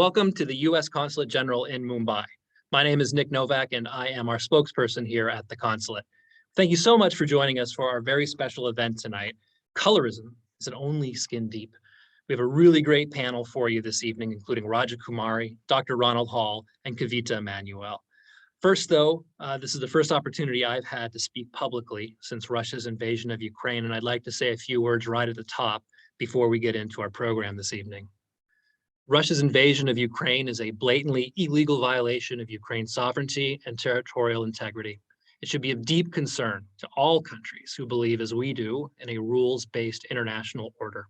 Welcome to the U.S. Consulate General in Mumbai. My name is Nick Novak, and I am our spokesperson here at the consulate. Thank you so much for joining us for our very special event tonight. Colorism is an only skin deep. We have a really great panel for you this evening, including Raja Kumari, Dr. Ronald Hall, and Kavita Emanuel. First, though, this is the first opportunity I've had to speak publicly since Russia's invasion of Ukraine, and I'd like to say a few words right at the top before we get into our program this evening. Russia's invasion of Ukraine is a blatantly illegal violation of Ukraine's sovereignty and territorial integrity. It should be of deep concern to all countries who believe, as we do, in a rules-based international order.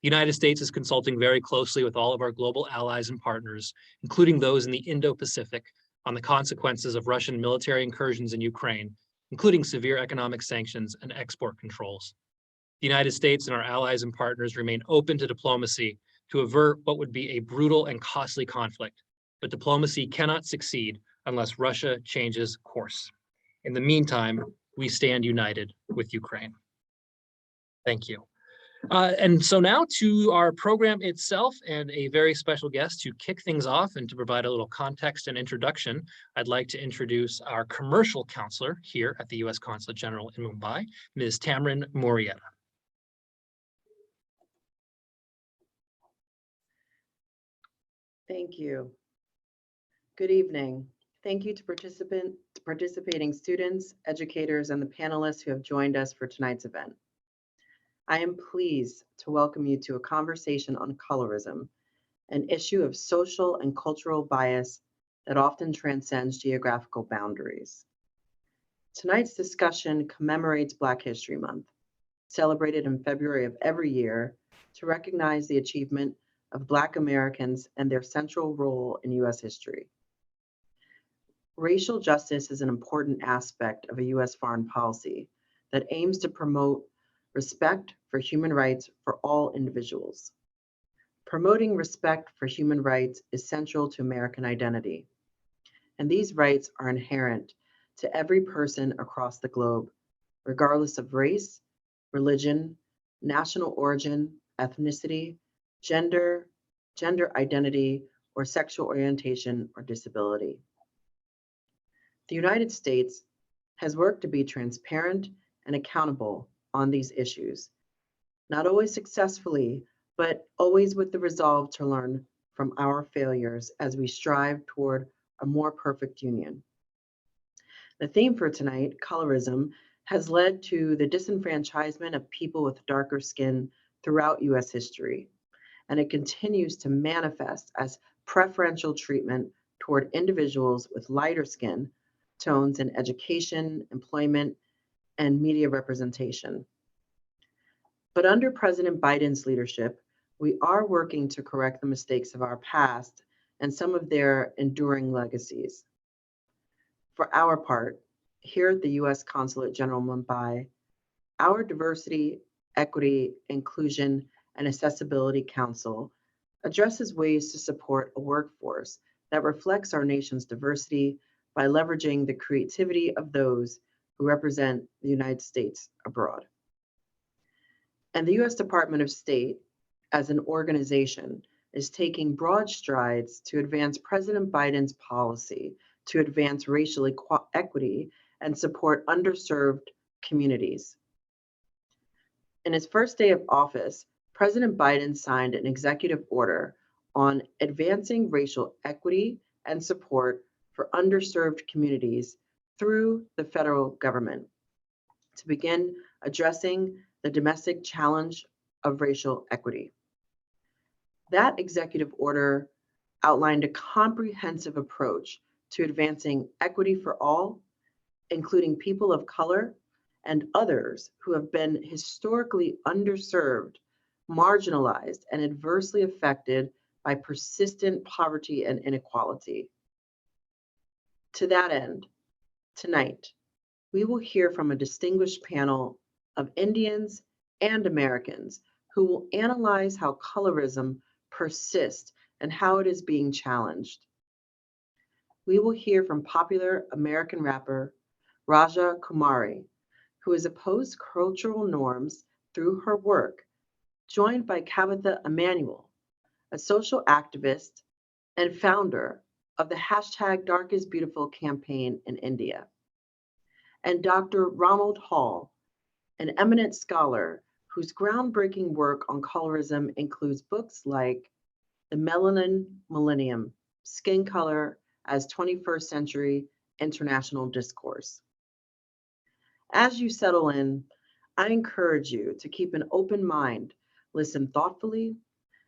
The United States is consulting very closely with all of our global allies and partners, including those in the Indo-Pacific, on the consequences of Russian military incursions in Ukraine, including severe economic sanctions and export controls. The United States and our allies and partners remain open to diplomacy to avert what would be a brutal and costly conflict. But diplomacy cannot succeed unless Russia changes course. In the meantime, we stand united with Ukraine. Thank you. And so now to our program itself and a very special guest to kick things off and to provide a little context and introduction, I'd like to introduce our commercial counselor here at the U.S. Consulate General in Mumbai, Ms. Tamrin Murrieta. Thank you. Good evening. Thank you to participating students, educators, and the panelists who have joined us for tonight's event. I am pleased to welcome you to a conversation on colorism, an issue of social and cultural bias that often transcends geographical boundaries. Tonight's discussion commemorates Black History Month, celebrated in February of every year to recognize the achievement of Black Americans and their central role in U.S. history. Racial justice is an important aspect of a U.S. foreign policy that aims to promote respect for human rights for all individuals. Promoting respect for human rights is central to American identity, and these rights are inherent to every person across the globe, regardless of race, religion, national origin, ethnicity, gender identity, or sexual orientation or disability. The United States has worked to be transparent and accountable on these issues, not always successfully, but always with the resolve to learn from our failures as we strive toward a more perfect union. The theme for tonight, colorism, has led to the disenfranchisement of people with darker skin throughout U.S. history, and it continues to manifest as preferential treatment toward individuals with lighter skin tones in education, employment, and media representation. But under President Biden's leadership, we are working to correct the mistakes of our past and some of their enduring legacies. For our part, here at the U.S. Consulate General Mumbai, our Diversity, Equity, Inclusion, and Accessibility Council addresses ways to support a workforce that reflects our nation's diversity by leveraging the creativity of those who represent the United States abroad. And the U.S. Department of State, as an organization, is taking broad strides to advance President Biden's policy to advance racial equity and support underserved communities. In his first day of office, President Biden signed an executive order on advancing racial equity and support for underserved communities through the federal government to begin addressing the domestic challenge of racial equity. That executive order outlined a comprehensive approach to advancing equity for all, including people of color and others who have been historically underserved, marginalized, and adversely affected by persistent poverty and inequality. To that end, tonight, we will hear from a distinguished panel of Indians and Americans who will analyze how colorism persists and how it is being challenged. We will hear from popular American rapper Raja Kumari, who has opposed cultural norms through her work, joined by Kavita Emanuel, a social activist and founder of the hashtag Dark is Beautiful campaign in India, and Dr. Ronald Hall, an eminent scholar whose groundbreaking work on colorism includes books like The Melanin Millennium, Skin Color as 21st Century International Discourse. As you settle in, I encourage you to keep an open mind, listen thoughtfully,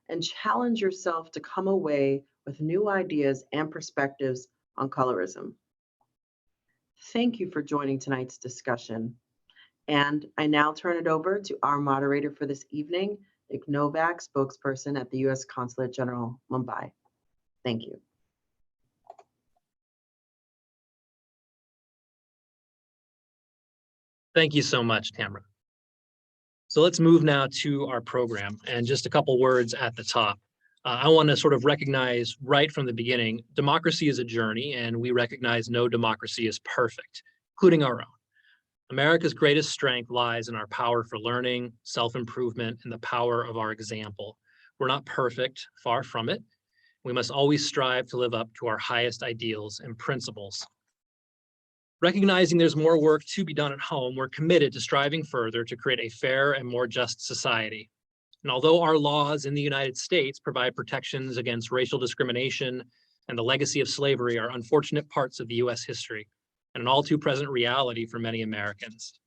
and challenge yourself to come away with new ideas and perspectives on colorism. Thank you for joining tonight's discussion. And I now turn it over to our moderator for this evening, Nick Novak, spokesperson at the U.S. Consulate General, Mumbai. Thank you. Thank you so much, Tamara. So let's move now to our program, and just a couple words at the top. I want to sort of recognize right from the beginning, democracy is a journey, and we recognize no democracy is perfect, including our own. America's greatest strength lies in our power for learning, self-improvement, and the power of our example. We're not perfect, far from it. We must always strive to live up to our highest ideals and principles. Recognizing there's more work to be done at home, we're committed to striving further to create a fair and more just society. And although our laws in the United States provide protections against racial discrimination and the legacy of slavery are unfortunate parts of the US history and an all too present reality for many Americans.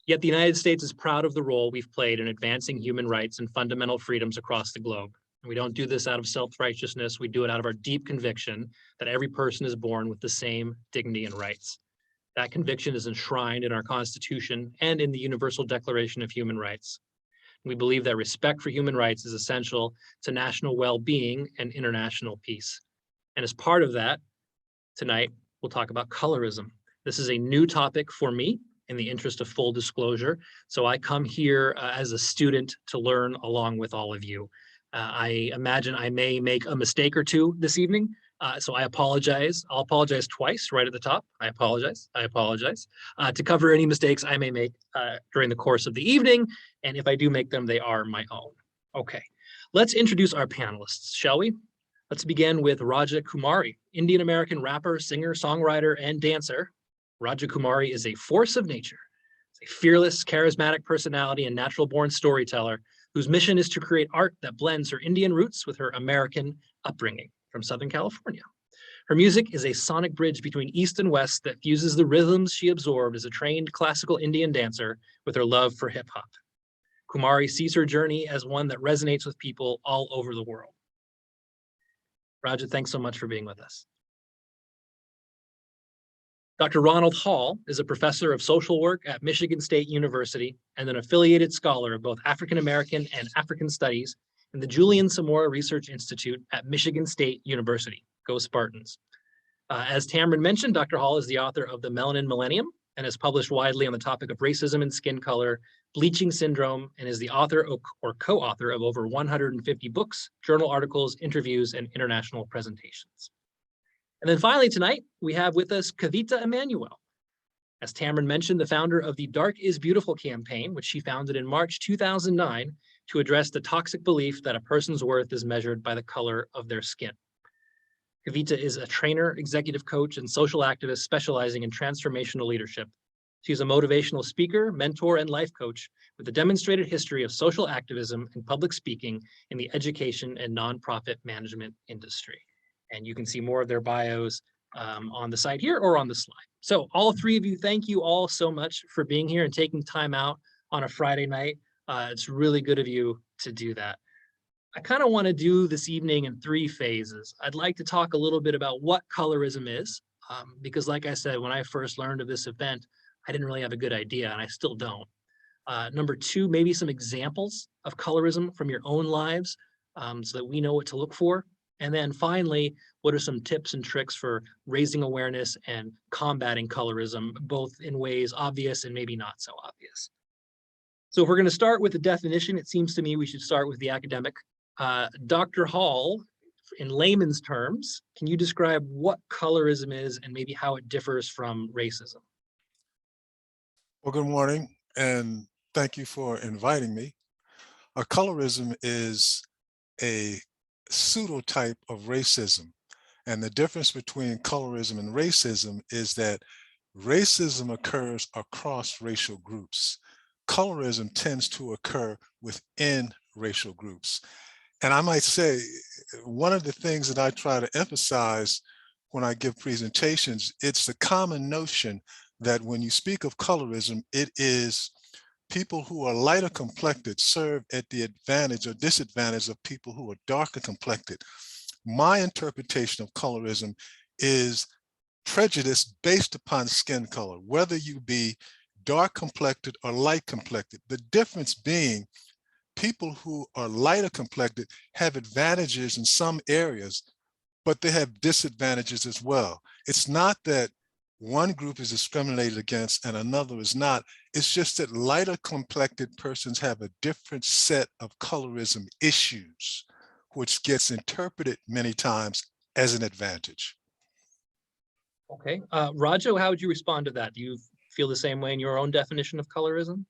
Yet the United States is proud of the role we've played in advancing human rights and fundamental freedoms across the globe. We don't do this out of self-righteousness. We do it out of our deep conviction that every person is born with the same dignity and rights. That conviction is enshrined in our Constitution and in the Universal Declaration of Human Rights. We believe that respect for human rights is essential to national well-being and international peace. And as part of that, tonight, we'll talk about colorism. This is a new topic for me in the interest of full disclosure. So I come here as a student to learn along with all of you. I imagine I may make a mistake or two this evening, so I apologize. I'll apologize twice right at the top. I apologize. To cover any mistakes I may make during the course of the evening, and if I do make them, they are my own. Okay, let's introduce our panelists, shall we? Let's begin with Raja Kumari, Indian-American rapper, singer, songwriter, and dancer. Raja Kumari is a force of nature, a fearless, charismatic personality and natural-born storyteller whose mission is to create art that blends her Indian roots with her American upbringing from Southern California. Her music is a sonic bridge between East and West that fuses the rhythms she absorbed as a trained classical Indian dancer with her love for hip-hop. Kumari sees her journey as one that resonates with people all over the world. Raja, thanks so much for being with us. Dr. Ronald Hall is a professor of social work at Michigan State University and an affiliated scholar of both African American and African studies in the Julian Samora Research Institute at Michigan State University. Go Spartans. As Tamron mentioned, Dr. Hall is the author of The Melanin Millennium and has published widely on the topic of racism and skin color, bleaching syndrome, and is the author or co-author of over 150 books, journal articles, interviews, and international presentations. And then finally tonight, we have with us Kavita Emanuel. As Tamron mentioned, the founder of the Dark is Beautiful campaign, which she founded in March 2009 to address the toxic belief that a person's worth is measured by the color of their skin. Kavita is a trainer, executive coach, and social activist specializing in transformational leadership. She's a motivational speaker, mentor, and life coach with a demonstrated history of social activism and public speaking in the education and nonprofit management industry. And you can see more of their bios on the site here or on the slide. So all three of you, thank you all so much for being here and taking time out on a Friday night. It's really good of you to do that. I kind of want to do this evening in three phases. I'd like to talk a little bit about what colorism is, because like I said, when I first learned of this event, I didn't really have a good idea, and I still don't. Number two, maybe some examples of colorism from your own lives so that we know what to look for. And then finally, what are some tips and tricks for raising awareness and combating colorism, both in ways obvious and maybe not so obvious? So if we're going to start with the definition, it seems to me we should start with the academic. Dr. Hall, in layman's terms, can you describe what colorism is and maybe how it differs from racism? Well, good morning, and thank you for inviting me. Colorism is a pseudotype of racism. And the difference between colorism and racism is that racism occurs across racial groups. Colorism tends to occur within racial groups. And I might say, one of the things that I try to emphasize when I give presentations, it's the common notion that when you speak of colorism, it is people who are lighter complected serve at the advantage or disadvantage of people who are darker complected. My interpretation of colorism is prejudice based upon skin color, whether you be dark complected or light complected. The difference being people who are lighter complected have advantages in some areas, but they have disadvantages as well. It's not that one group is discriminated against and another is not. It's just that lighter complected persons have a different set of colorism issues, which gets interpreted many times as an advantage. Okay. Rajo, how would you respond to that? Do you feel the same way in your own definition of colorism?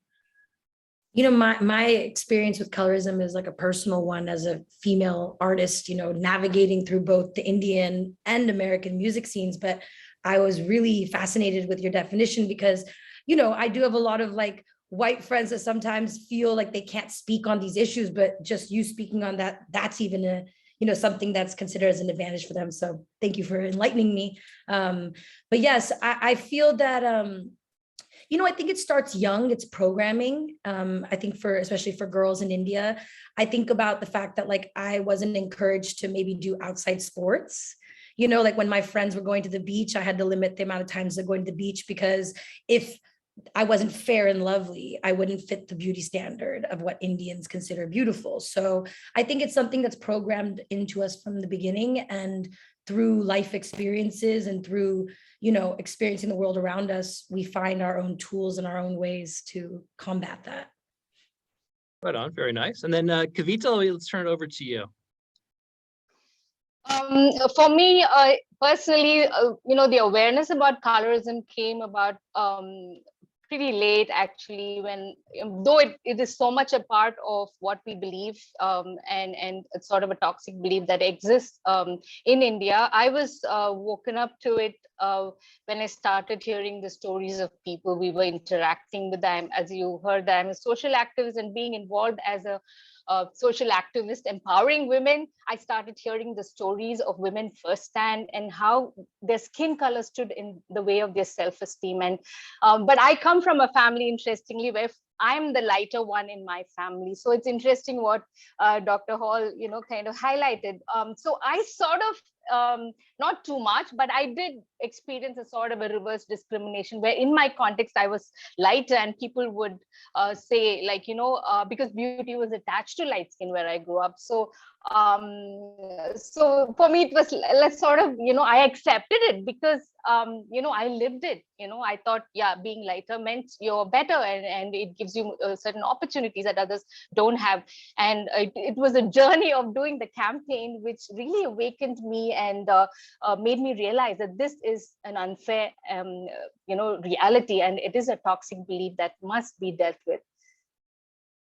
You know, my experience with colorism is like a personal one as a female artist, you know, navigating through both the Indian and American music scenes. But I was really fascinated with your definition because, you know, I do have a lot of like white friends that sometimes feel like they can't speak on these issues, but just you speaking on that, that's even a, you know, something that's considered as an advantage for them. So thank you for enlightening me. But yes, I feel that, you know, I think it starts young, it's programming. I think especially for girls in India, I think about the fact that like, I wasn't encouraged to maybe do outside sports. You know, like when my friends were going to the beach, I had to limit the amount of times they're going to the beach because if I wasn't fair and lovely, I wouldn't fit the beauty standard of what Indians consider beautiful. So I think it's something that's programmed into us from the beginning, and through life experiences and through, you know, experiencing the world around us, we find our own tools and our own ways to combat that. Right on, very nice. And then Kavita, let's turn it over to you. For me, personally, you know, the awareness about colorism came about pretty late, actually, when, though it is so much a part of what we believe, and it's sort of a toxic belief that exists in India, I was woken up to it when I started hearing the stories of people we were interacting with. Them, as you heard, I'm a social activist, and being involved as a social activist empowering women, I started hearing the stories of women firsthand and how their skin color stood in the way of their self-esteem. And but I come from a family, interestingly, where I'm the lighter one in my family. So it's interesting what Dr. Hall, you know, kind of highlighted. So I sort of, not too much, but I did experience a sort of a reverse discrimination where in my context, I was lighter and people would say like, you know, because beauty was attached to light skin where I grew up. So so for me, it was, let's sort of, you know, I accepted it because, you know, I lived it, you know, I thought, yeah, being lighter meant you're better, and it gives you certain opportunities that others don't have. And it was a journey of doing the campaign, which really awakened me and made me realize that this is an unfair, you know, reality, and it is a toxic belief that must be dealt with.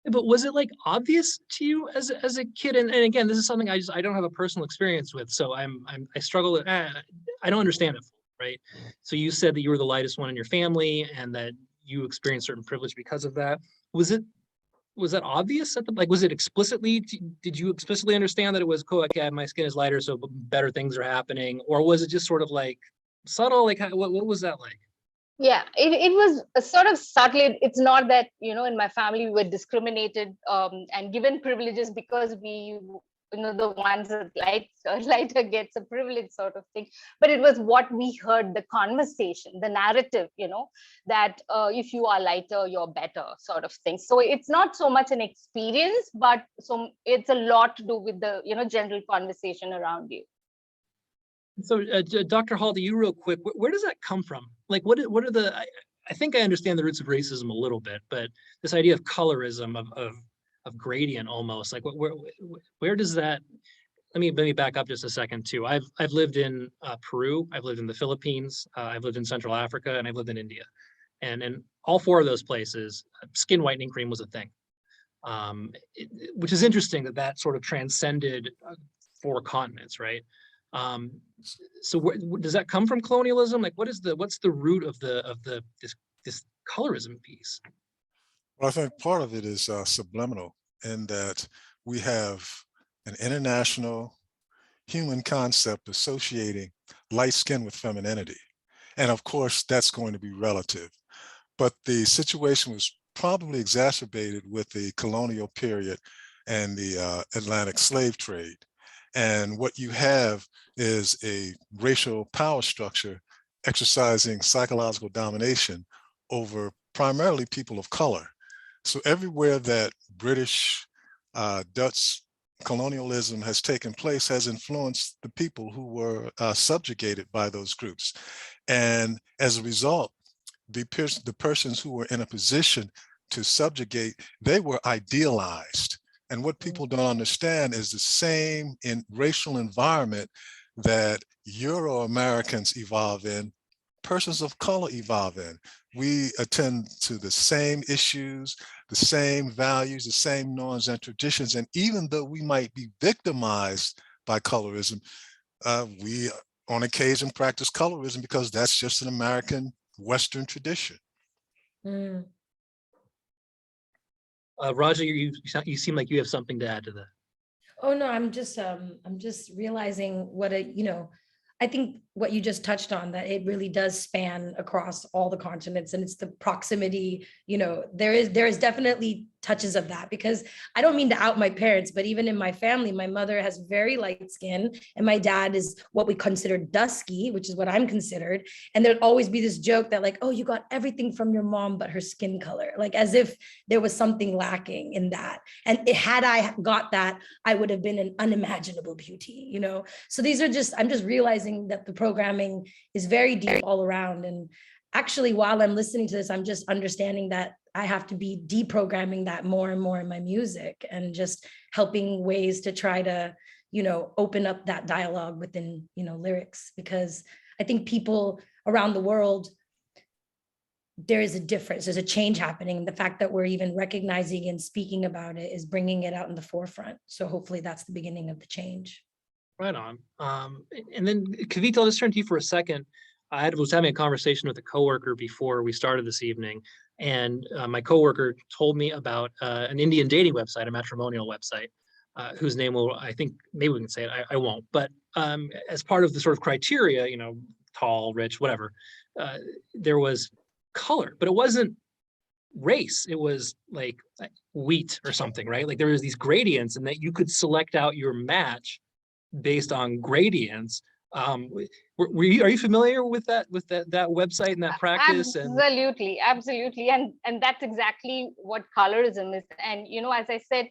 But was it like obvious to you as a kid? And again, this is something I don't have a personal experience with, so I struggle with. I don't understand it, right? So you said that you were the lightest one in your family, and that you experienced certain privilege because of that. Was that obvious at the, like, was it explicitly? Did you explicitly understand that it was cool? Okay, my skin is lighter, so better things are happening, or was it just sort of like subtle? Like, what was that like? Yeah, it was a sort of subtle. It's not that, you know, in my family we were discriminated and given privileges because we, you know, the ones that lighter gets a privilege sort of thing. But it was what we heard, the conversation, the narrative, you know, that if you are lighter, you're better sort of thing. So it's not so much an experience, but it's a lot to do with the, you know, general conversation around you. So, Dr. Hall, to you real quick, where does that come from? Like, what are the? I think I understand the roots of racism a little bit, but this idea of colorism, of gradient almost, like where does that? Let me back up just a second too. I've lived in Peru, I've lived in the Philippines, I've lived in Central Africa, and I've lived in India, and in all four of those places, skin whitening cream was a thing, which is interesting that sort of transcended four continents, right? So does that come from colonialism? Like, what's the root of this colorism piece? Well, I think part of it is subliminal in that we have an international human concept associating light skin with femininity. And of course, that's going to be relative. But the situation was probably exacerbated with the colonial period and the Atlantic slave trade. And what you have is a racial power structure exercising psychological domination over primarily people of color. So everywhere that British, Dutch colonialism has taken place has influenced the people who were subjugated by those groups. And as a result, the persons who were in a position to subjugate, they were idealized. And what people don't understand is the same racial environment that Euro-Americans evolve in, persons of color evolve in. We attend to the same issues, the same values, the same norms and traditions. And even though we might be victimized by colorism, we on occasion practice colorism because that's just an American Western tradition. Mm. Raja, you seem like you have something to add to that. Oh no, I'm just realizing what I think what you just touched on, that it really does span across all the continents, and it's the proximity, there is definitely touches of that, because I don't mean to out my parents, but even in my family, my mother has very light skin and my dad is what we consider dusky, which is what I'm considered. And there'd always be this joke that like, oh, you got everything from your mom, but her skin color, like as if there was something lacking in that. And had I got that, I would have been an unimaginable beauty, So these are I'm just realizing that the programming is very deep all around. And actually, while I'm listening to this, I'm just understanding that I have to be deprogramming that more and more in my music, and just helping ways to try to, open up that dialogue within, lyrics, because I think people around the world, there is a difference, there's a change happening. The fact that we're even recognizing and speaking about it is bringing it out in the forefront. So hopefully that's the beginning of the change. Right on. And then Kavita, I'll just turn to you for a second. I was having a conversation with a coworker before we started this evening, and my coworker told me about an Indian dating website, a matrimonial website, whose name I think maybe we can say it, I won't, but as part of the sort of criteria, tall, rich, whatever, there was color, but it wasn't race. It was like wheat or something, right? Like there was these gradients, and that you could select out your match based on gradients. Are you familiar with that website and that practice? Absolutely, absolutely. And that's exactly what colorism is. And as I said,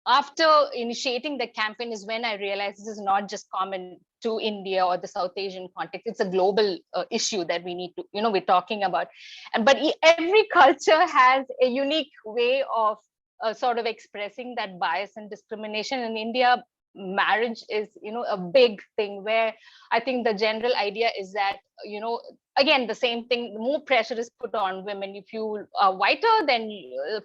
after initiating the campaign is when I realized this is not just common to India or the South Asian context. It's a global issue that we need to, we're talking about. But every culture has a unique way of sort of expressing that bias and discrimination. In India, marriage is a big thing, where I think the general idea is that again, the same thing, more pressure is put on women. If you are whiter, then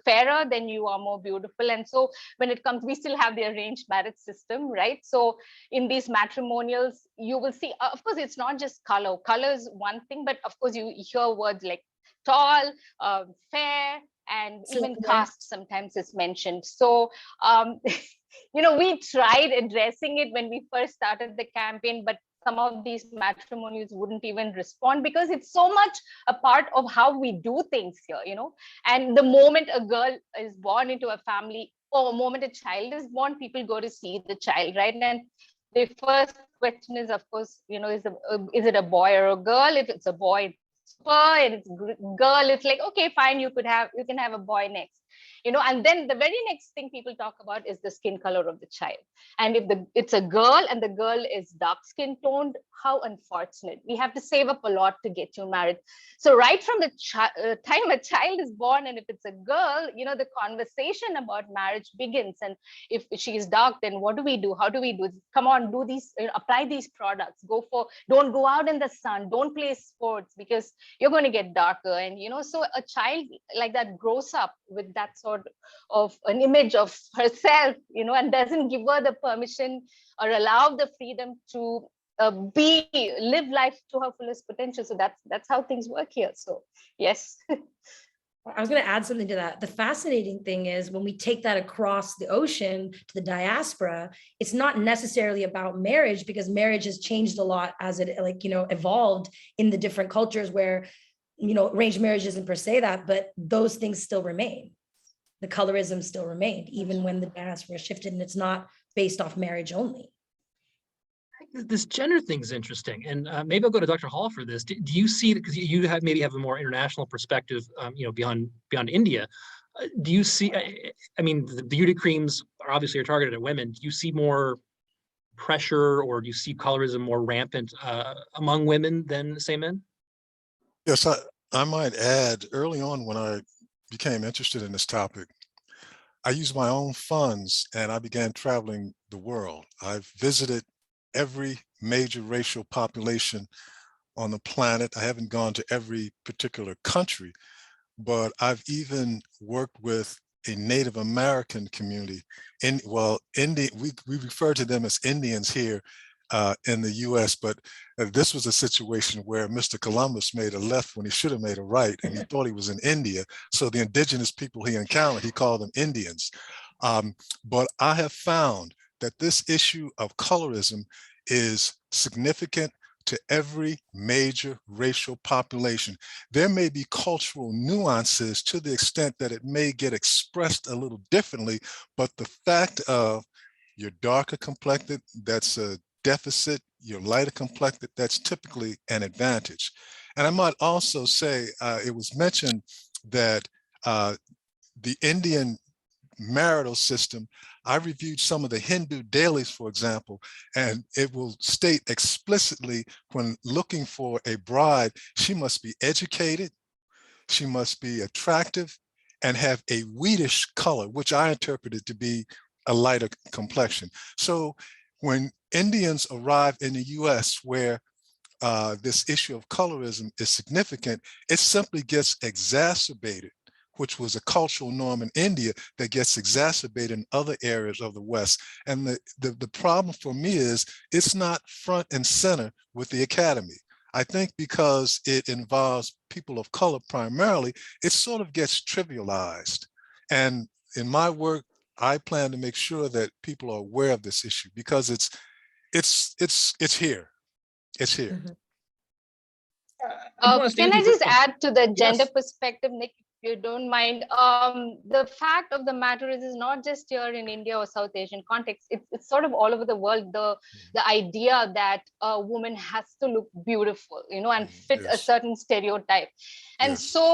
fairer, then you are more beautiful. And so when it comes, we still have the arranged marriage system, right? So in these matrimonials, you will see, of course, it's not just color is one thing, but of course you hear words like tall, fair, and even caste sometimes is mentioned. So we tried addressing it when we first started the campaign, but some of these matrimonials wouldn't even respond, because it's so much a part of how we do things here, and the moment a girl is born into a family, or the moment a child is born, people go to see the child, right? And the first question is, of course, is it a boy or a girl? If it's a boy, it's super, and it's girl, it's like, okay, fine, you can have a boy next. And then the very next thing people talk about is the skin color of the child. And if it's a girl and the girl is dark skin toned, how unfortunate. We have to save up a lot to get you married. So right from the time a child is born, and if it's a girl, the conversation about marriage begins. And if she is dark, then what do we do? How do we do? Come on, do these, apply these products. Don't go out in the sun. Don't play sports because you're going to get darker. And, so a child like that grows up with that sort sort of an image of herself, and doesn't give her the permission or allow the freedom to live life to her fullest potential. So that's how things work here. So yes. I was going to add something to that. The fascinating thing is when we take that across the ocean to the diaspora, it's not necessarily about marriage, because marriage has changed a lot as it evolved in the different cultures where, arranged marriage isn't per se that, but those things still remain. The colorism still remained, even when the diaspora shifted, and it's not based off marriage only. This gender thing is interesting, and maybe I'll go to Dr. Hall for this. Do you see, because you maybe have a more international perspective, beyond India? Do you see? I mean, the beauty creams are targeted at women. Do you see more pressure, or do you see colorism more rampant among women than say men? Yes, I might add, early on when I became interested in this topic, I used my own funds and I began traveling the world. I've visited every major racial population on the planet. I haven't gone to every particular country, but I've even worked with a Native American community. We refer to them as Indians here in the US, but this was a situation where Mr. Columbus made a left when he should have made a right, and he thought he was in India. So the indigenous people he encountered, he called them Indians. But I have found that this issue of colorism is significant to every major racial population. There may be cultural nuances to the extent that it may get expressed a little differently, but the fact of you're darker complected, that's a deficit, you're lighter complected, that's typically an advantage. And I might also say, it was mentioned that the Indian marital system, I reviewed some of the Hindu dailies, for example, and it will state explicitly when looking for a bride, she must be educated, she must be attractive, and have a wheatish color, which I interpreted to be a lighter complexion. So when Indians arrive in the US where this issue of colorism is significant, it simply gets exacerbated, which was a cultural norm in India that gets exacerbated in other areas of the West. And the problem for me is it's not front and center with the Academy. I think because it involves people of color primarily, it sort of gets trivialized. And in my work, I plan to make sure that people are aware of this issue because it's here. It's here. Mm-hmm. Can I just add to the gender Yes. perspective, Nick, if you don't mind? The fact of the matter is not just here in India or South Asian context. It's sort of all over the world. The idea that a woman has to look beautiful, and fit a Yes. certain stereotype. And Yes. so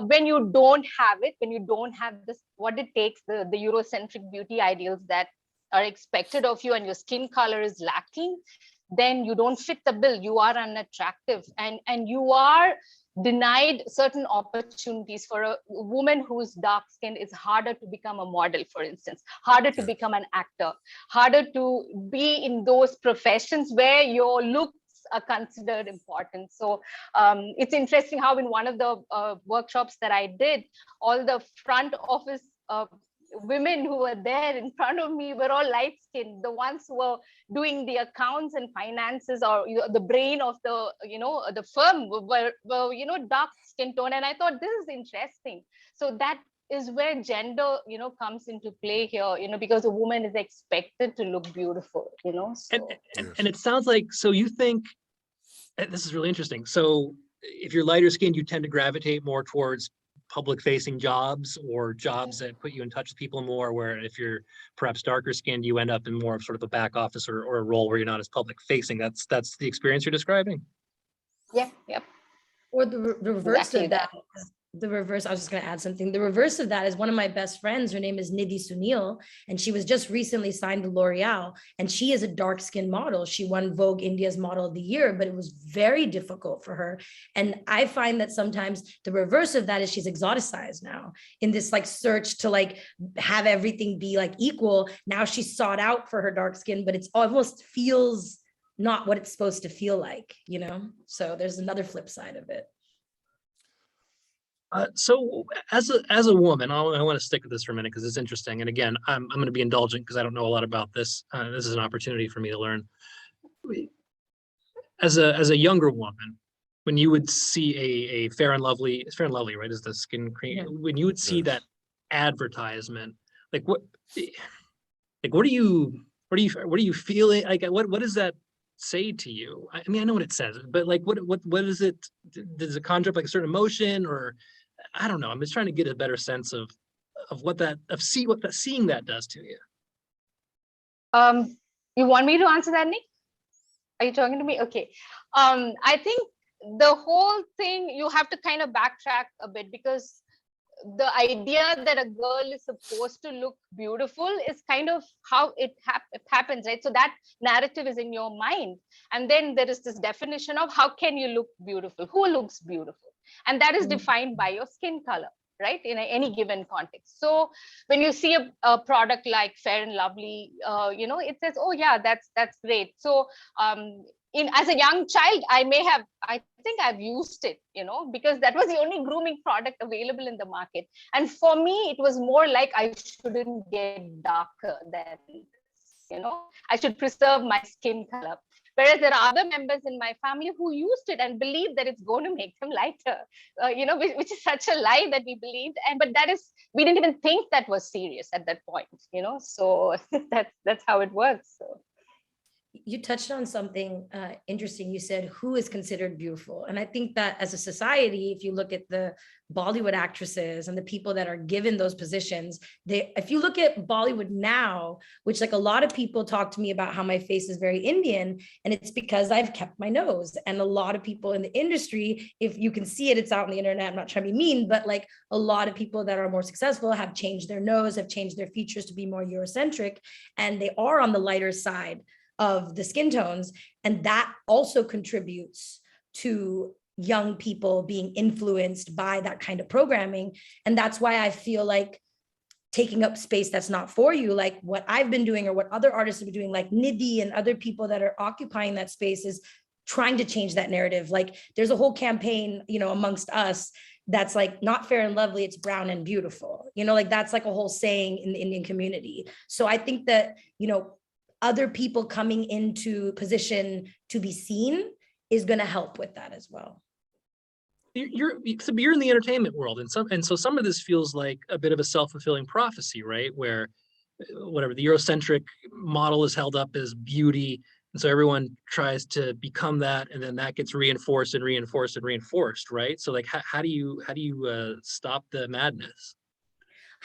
when you don't have it, when you don't have this, what it takes, the Eurocentric beauty ideals that are expected of you, and your skin color is lacking, then you don't fit the bill, you are unattractive, and you are denied certain opportunities. For a woman who's dark skinned, it's harder to become a model, for instance, harder to become an actor, harder to be in those professions where your looks are considered important. So it's interesting how in one of the workshops that I did, all the front office women who were there in front of me were all light skinned. The ones who were doing the accounts and finances, or the brain of the the firm, were dark skin tone. And I thought, this is interesting. So that is where gender comes into play here, because a woman is expected to look beautiful, so. And it sounds like, so you think, this is really interesting. So if you're lighter skinned, you tend to gravitate more towards public facing jobs, or jobs that put you in touch with people more, where if you're perhaps darker skinned, you end up in more of sort of a back office or a role where you're not as public facing. That's the experience you're describing? Yeah, yep. Or the reverse Exactly of that. The reverse, I was just going to add something. The reverse of that is one of my best friends. Her name is Nidhi Sunil, and she was just recently signed to L'Oreal, and she is a dark-skinned model. She won Vogue India's Model of the Year, but it was very difficult for her. And I find that sometimes the reverse of that is she's exoticized now in this like search to like have everything be like equal. Now she's sought out for her dark skin, but it's almost feels not what it's supposed to feel like, So there's another flip side of it. So as a woman, I want to stick with this for a minute because it's interesting. And again, I'm going to be indulgent because I don't know a lot about this. This is an opportunity for me to learn. As a younger woman, when you would see a Fair and Lovely, it's Fair and Lovely, right? Is the skin cream? Yeah. When you would see Yes. that advertisement, like what are you feeling? Like what does that say to you? I mean, I know what it says, but like what is it? Does it conjure up like a certain emotion, or I don't know. I'm just trying to get a better sense of seeing that does to you. You want me to answer that, Nick? Are you talking to me? Okay. I think the whole thing, you have to kind of backtrack a bit, because the idea that a girl is supposed to look beautiful is kind of how it happens, right? So that narrative is in your mind. And then there is this definition of how can you look beautiful? Who looks beautiful? And that is defined by your skin color, right? In any given context. So when you see a product like Fair and Lovely, it says, oh yeah, that's great. So as a young child, I think I've used it, because that was the only grooming product available in the market. And for me, it was more like I shouldn't get darker than this, I should preserve my skin color. Whereas there are other members in my family who used it and believed that it's going to make them lighter, which is such a lie that we believed. But we didn't even think that was serious at that point, so that's how it works. So. You touched on something interesting. You said, who is considered beautiful? And I think that as a society, if you look at the Bollywood actresses and the people that are given those positions, if you look at Bollywood now, which like a lot of people talk to me about how my face is very Indian, and it's because I've kept my nose. And a lot of people in the industry, if you can see it, it's out on the internet. I'm not trying to be mean, but like a lot of people that are more successful have changed their nose, have changed their features to be more Eurocentric, and they are on the lighter side of the skin tones. And that also contributes to young people being influenced by that kind of programming. And that's why I feel like taking up space that's not for you, like what I've been doing or what other artists have been doing, like Nidhi and other people that are occupying that space, is trying to change that narrative. Like there's a whole campaign, amongst us that's like not fair and lovely, it's brown and beautiful. Like that's like a whole saying in the Indian community. So I think that, other people coming into position to be seen is going to help with that as well. You're in the entertainment world, and so some of this feels like a bit of a self-fulfilling prophecy, right? Where whatever the Eurocentric model is held up as beauty, and so everyone tries to become that, and then that gets reinforced and reinforced and reinforced, right? So like, how do you stop the madness?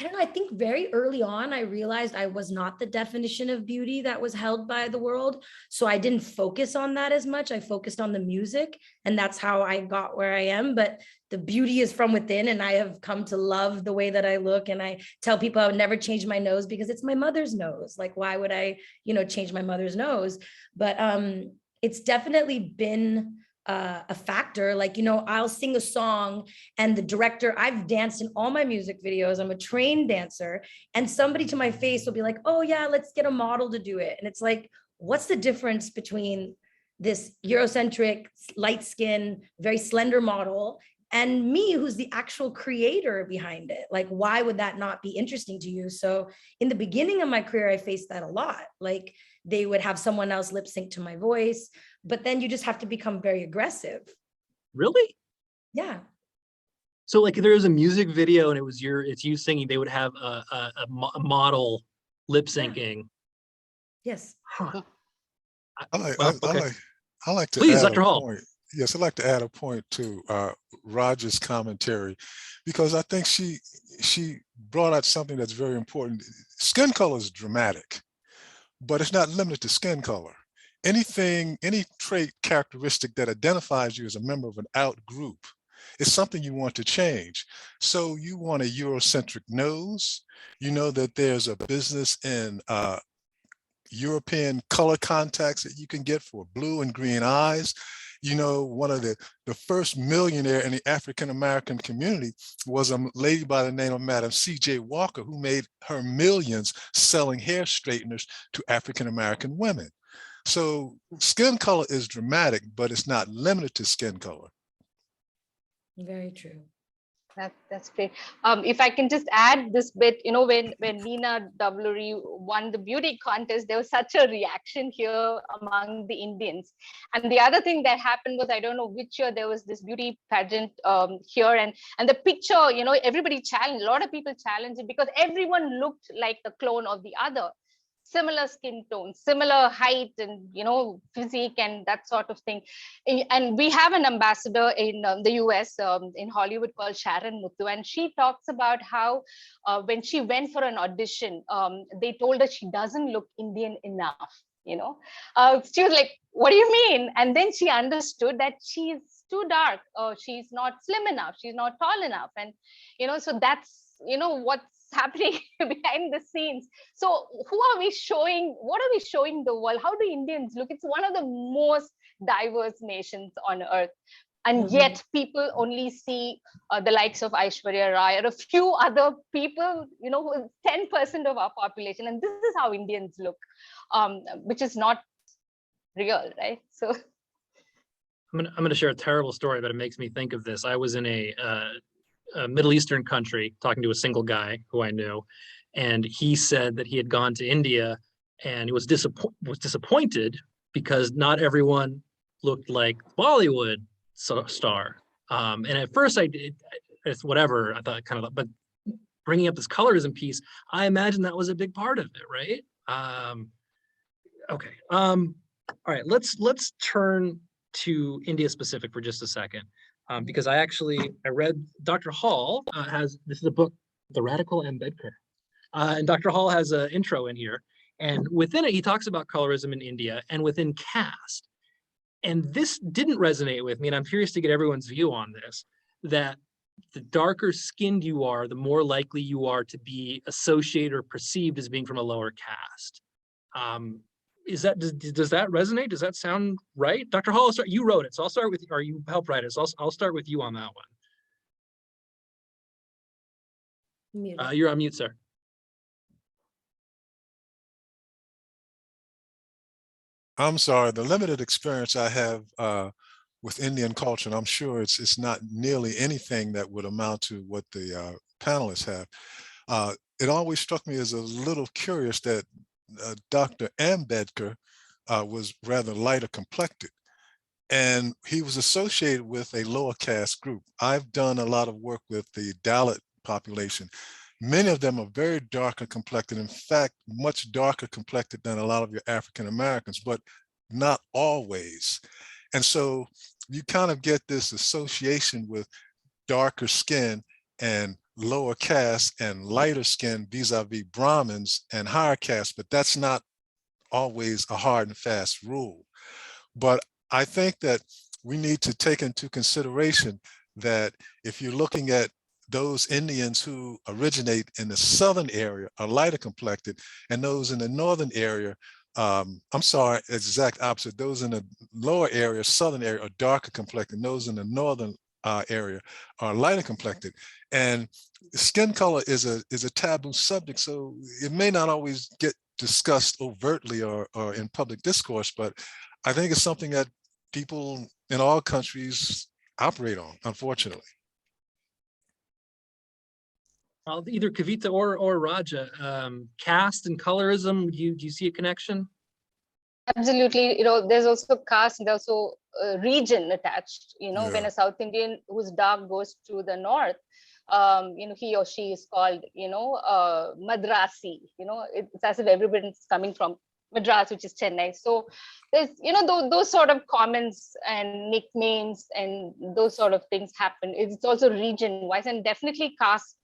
I don't know. I think very early on, I realized I was not the definition of beauty that was held by the world. So I didn't focus on that as much. I focused on the music, and that's how I got where I am. But the beauty is from within, and I have come to love the way that I look. And I tell people I would never change my nose because it's my mother's nose. Like, why would I, change my mother's nose? But it's definitely been a factor. Like, I'll sing a song and the director, I've danced in all my music videos, I'm a trained dancer, and somebody to my face will be like, oh yeah, let's get a model to do it. And it's like, what's the difference between this Eurocentric, light skin, very slender model and me, who's the actual creator behind it? Like, why would that not be interesting to you? So in the beginning of my career, I faced that a lot. Like, they would have someone else lip sync to my voice, but then you just have to become very aggressive. Really? Yeah. So like, if there was a music video and it's you singing, they would have a model lip syncing. Yes. Huh. I like to Please, add Dr. a Hall. point. Yes, I'd like to add a point to Roger's commentary, because I think she brought out something that's very important. Skin color is dramatic, but it's not limited to skin color. Any trait, characteristic that identifies you as a member of an out group is something you want to change. So you want a Eurocentric nose. You know that there's a business in European color contacts that you can get for blue and green eyes. One of the first millionaire in the African-American community was a lady by the name of Madam C.J. Walker, who made her millions selling hair straighteners to African-American women. So skin color is dramatic, but it's not limited to skin color. Very true. That's great. If I can just add this bit, when Nina Doublery won the beauty contest, there was such a reaction here among the Indians. And the other thing that happened was, I don't know which year, there was this beauty pageant here, and the picture, everybody challenged, a lot of people challenged it because everyone looked like a clone of the other. Similar skin tone, similar height, and physique, and that sort of thing. And we have an ambassador in the US, in Hollywood, called Sharon Muthu, and she talks about how when she went for an audition, they told her she doesn't look Indian enough. She was like, "What do you mean?" And then she understood that she's too dark, or she's not slim enough, she's not tall enough, and so that's what's happening behind the scenes. So what are we showing the world? How do Indians look? It's one of the most diverse nations on earth, and yet people only see the likes of Aishwarya Rai or a few other people, who is 10% of our population, and this is how Indians look, which is not real, right? So I'm gonna share a terrible story, but it makes me think of this. I was in a Middle Eastern country talking to a single guy who I knew, and he said that he had gone to India and he was disappointed because not everyone looked like Bollywood star. And at first it's whatever, I thought kind of, but bringing up this colorism piece, I imagine that was a big part of it, right? Okay. All right, let's turn to India specific for just a second. Because I read Dr. Hall this is a book, The Radical Ambedkar. And Dr. Hall has an intro in here. And within it, he talks about colorism in India and within caste. And this didn't resonate with me. And I'm curious to get everyone's view on this, that the darker skinned you are, the more likely you are to be associated or perceived as being from a lower caste. Does that resonate? Does that sound right? Dr. Hall, you wrote it, so I'll start with you, or you helped write it, so I'll start with you on that one. You're on mute, sir. I'm sorry, the limited experience I have with Indian culture, and I'm sure it's not nearly anything that would amount to what the panelists have. It always struck me as a little curious that Dr. Ambedkar was rather lighter complected, and he was associated with a lower caste group. I've done a lot of work with the Dalit population. Many of them are very darker complected, in fact, much darker complected than a lot of your African Americans, but not always. And so you kind of get this association with darker skin and lower caste and lighter skin vis-a-vis Brahmins and higher caste, but that's not always a hard and fast rule. But I think that we need to take into consideration that if you're looking at those Indians who originate in the southern area are lighter complected, and those in the northern area, I'm sorry, exact opposite, those in the lower area, southern area, are darker complected, and those in the northern area are lighter complected. And skin color is a taboo subject, so it may not always get discussed overtly or in public discourse, but I think it's something that people in all countries operate on, unfortunately. Either Kavita or Raja, caste and colorism, do you see a connection? Absolutely. There's also caste, and there's also region attached. When a South Indian who's dark goes to the north, he or she is called, Madrasi. It's as if everybody's coming from Madras, which is Chennai. So there's, those sort of comments and nicknames and those sort of things happen. It's also region wise, and definitely caste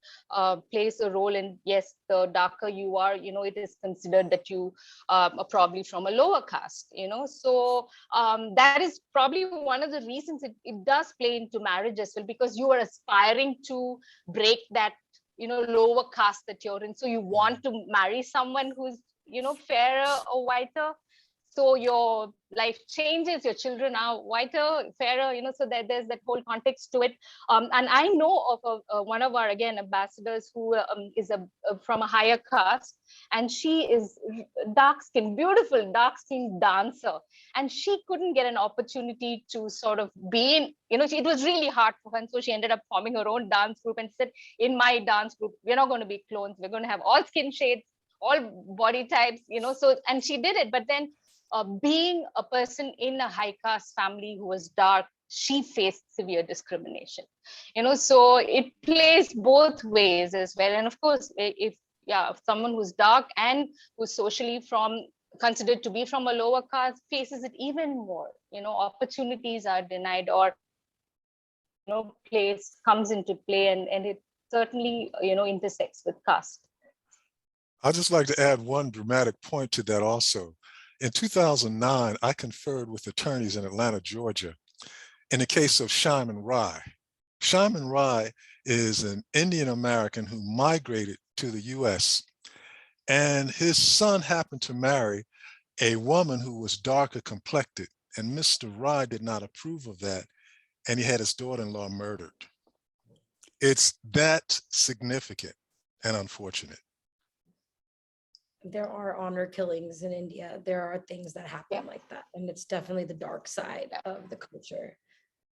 plays a role in, yes, the darker you are, it is considered that you are probably from a lower caste, so that is probably one of the reasons it does play into marriage as well, because you are aspiring to break that, lower caste that you're in. So you want to marry someone who's, fairer or whiter. so your life changes, your children are whiter, fairer, so that there's that whole context to it. And I know of one of our, again, ambassadors who is from a higher caste, and she is dark-skinned, beautiful dark-skinned dancer. And she couldn't get an opportunity to sort of be in, it was really hard for her. And so she ended up forming her own dance group and said, in my dance group, we're not going to be clones. We're going to have all skin shades, all body types, so, and she did it. But then being a person in a high caste family who was dark, she faced severe discrimination, so it plays both ways as well. And of course, if someone who's dark and who's socially considered to be from a lower caste faces it even more, opportunities are denied, or place comes into play, and it certainly intersects with caste. I'd just like to add one dramatic point to that also. In 2009, I conferred with attorneys in Atlanta, Georgia, in the case of Shyman Rai. Shyman Rai is an Indian American who migrated to the US, and his son happened to marry a woman who was darker complected, and Mr. Rai did not approve of that, and he had his daughter-in-law murdered. It's that significant and unfortunate. There are honor killings in India. There are things that happen like that. And it's definitely the dark side of the culture.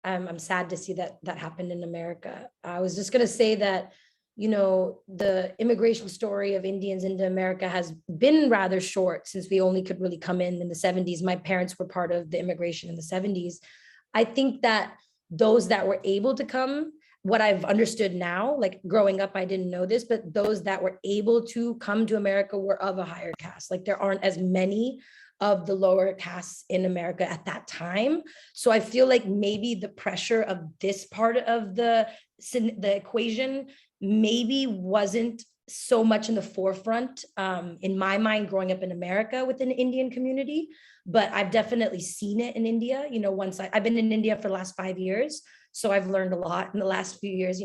I'm sad to see that happened in America. I was just going to say that, the immigration story of Indians into America has been rather short, since we only could really come in the 70s. My parents were part of the immigration in the 70s. I think that those that were able to come, what I've understood now, like growing up, I didn't know this, but those that were able to come to America were of a higher caste. Like there aren't as many of the lower castes in America at that time. So I feel like maybe the pressure of this part of the equation maybe wasn't so much in the forefront in my mind growing up in America within the Indian community, but I've definitely seen it in India. Once I've been in India for the last 5 years. So I've learned a lot in the last few years.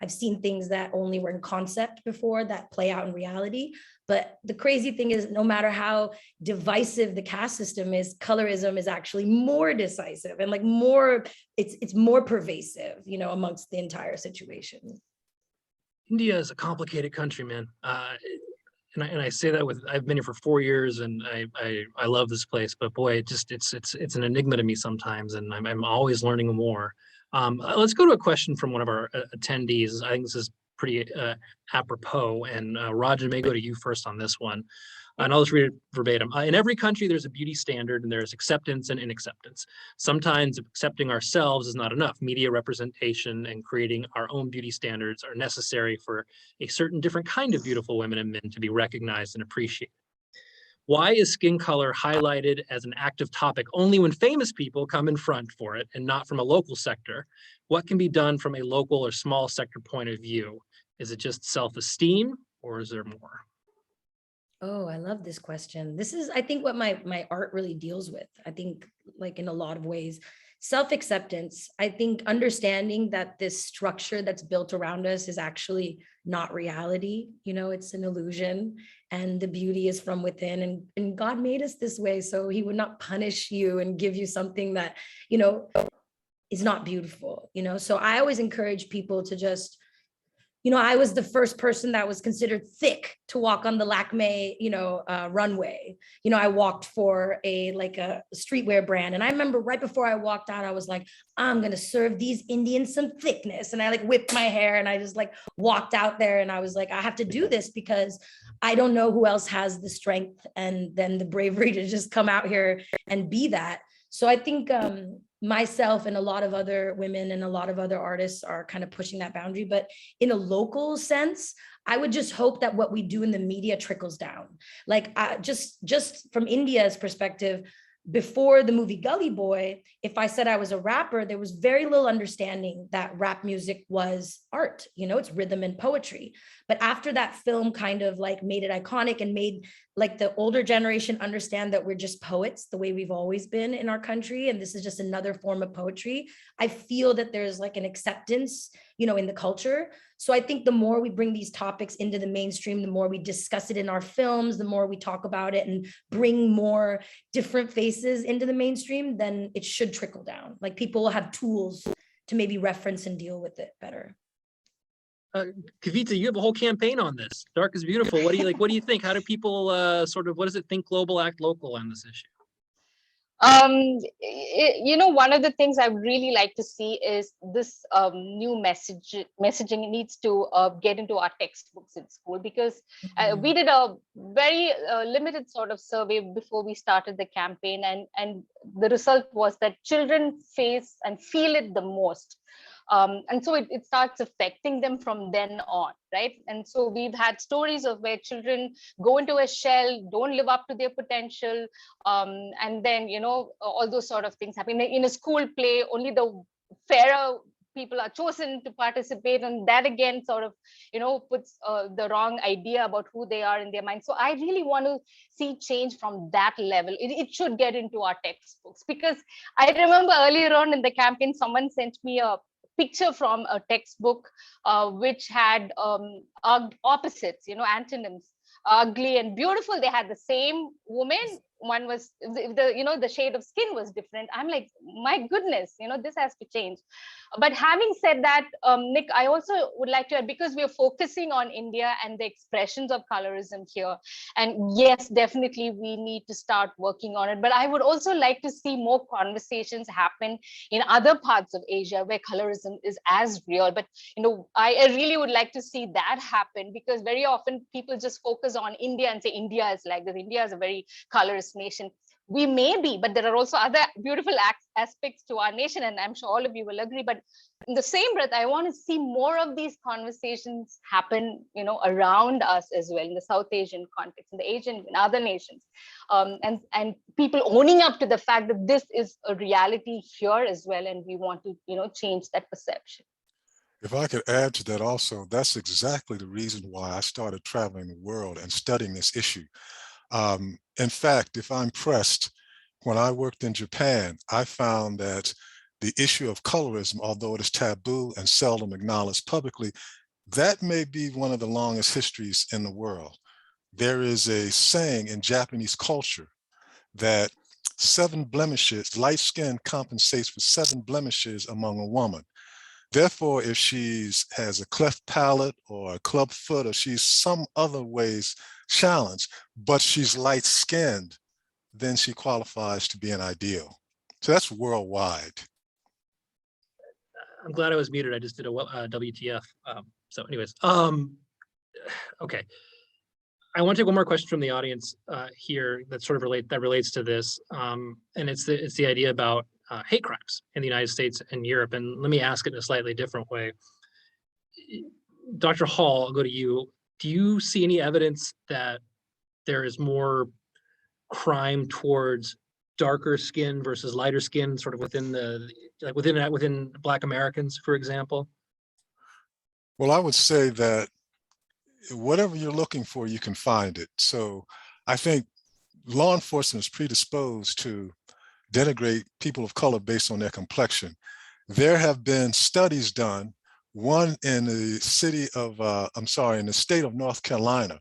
I've seen things that only were in concept before that play out in reality. But the crazy thing is, no matter how divisive the caste system is, colorism is actually more decisive and like more, it's more pervasive, amongst the entire situation. India is a complicated country, man. And I say that I've been here for 4 years, and I love this place, but boy, it's an enigma to me sometimes, and I'm always learning more. Let's go to a question from one of our attendees. I think this is pretty apropos, and Raja, may go to you first on this one. And I'll just read it verbatim. In every country, there's a beauty standard, and there's acceptance and inacceptance. Sometimes accepting ourselves is not enough. Media representation and creating our own beauty standards are necessary for a certain different kind of beautiful women and men to be recognized and appreciated. Why is skin color highlighted as an active topic only when famous people come in front for it and not from a local sector? What can be done from a local or small sector point of view? Is it just self-esteem, or is there more? Oh, I love this question. This is, I think, what my art really deals with. I think, like, in a lot of ways, self-acceptance. I think understanding that this structure that's built around us is actually not reality. It's an illusion, and the beauty is from within, and God made us this way, so he would not punish you and give you something that, is not beautiful. So I always encourage people to just, I was the first person that was considered thick to walk on the Lakme, runway. I walked for a streetwear brand. And I remember right before I walked out, I was like, I'm going to serve these Indians some thickness. And I whipped my hair, and I just walked out there, and I was like, I have to do this because I don't know who else has the strength and then the bravery to just come out here and be that. So I think myself and a lot of other women and a lot of other artists are kind of pushing that boundary. But in a local sense, I would just hope that what we do in the media trickles down. Just from India's perspective, before the movie Gully Boy, if I said I was a rapper, there was very little understanding that rap music was art. It's rhythm and poetry. But after that film kind of made it iconic and made the older generation understand that we're just poets the way we've always been in our country, and this is just another form of poetry, I feel that there's an acceptance, in the culture. So I think the more we bring these topics into the mainstream, the more we discuss it in our films, the more we talk about it and bring more different faces into the mainstream, then it should trickle down. Like people will have tools to maybe reference and deal with it better. Kavita, you have a whole campaign on this. Dark is beautiful. What do you like? What do you think? How do people what does it think global, act local on this issue? One of the things I would really like to see is this new messaging needs to get into our textbooks in school, because we did a very limited sort of survey before we started the campaign, and the result was that children face and feel it the most. And so it starts affecting them from then on, right? And so we've had stories of where children go into a shell, don't live up to their potential, and then, all those sort of things happen. In a school play, only the fairer people are chosen to participate, and that again sort of, puts the wrong idea about who they are in their mind. So I really want to see change from that level. It should get into our textbooks, because I remember earlier on in the campaign, someone sent me a picture from a textbook which had opposites, antonyms, ugly and beautiful. They had the same woman. One was the shade of skin was different. I'm like, my goodness, this has to change. But having said that, Nick, I also would like to add, because we're focusing on India and the expressions of colorism here, and yes, definitely we need to start working on it, but I would also like to see more conversations happen in other parts of Asia where colorism is as real. But I really would like to see that happen, because very often people just focus on India and say India is like this, India is a very colorist nation. We may be, but there are also other beautiful aspects to our nation, and I'm sure all of you will agree. But in the same breath, I want to see more of these conversations happen, around us as well, in the South Asian context, in the Asian, in other nations, and people owning up to the fact that this is a reality here as well, and we want to, change that perception. If I could add to that also, that's exactly the reason why I started traveling the world and studying this issue. In fact, if I'm pressed, when I worked in Japan, I found that the issue of colorism, although it is taboo and seldom acknowledged publicly, that may be one of the longest histories in the world. There is a saying in Japanese culture that 7 blemishes, light skin compensates for 7 blemishes among a woman. Therefore, if she has a cleft palate or a club foot, or she's some other ways challenged, but she's light-skinned, then she qualifies to be an ideal. So that's worldwide. I'm glad I was muted. I just did a WTF. So anyways, okay. I want to take one more question from the audience here that sort of relates to this, and it's the idea about hate crimes in the United States and Europe. And let me ask it in a slightly different way. Dr. Hall, I'll go to you. Do you see any evidence that there is more crime towards darker skin versus lighter skin, sort of within Black Americans, for example? Well, I would say that whatever you're looking for, you can find it. So I think law enforcement is predisposed to denigrate people of color based on their complexion. There have been studies done, one in the in the state of North Carolina,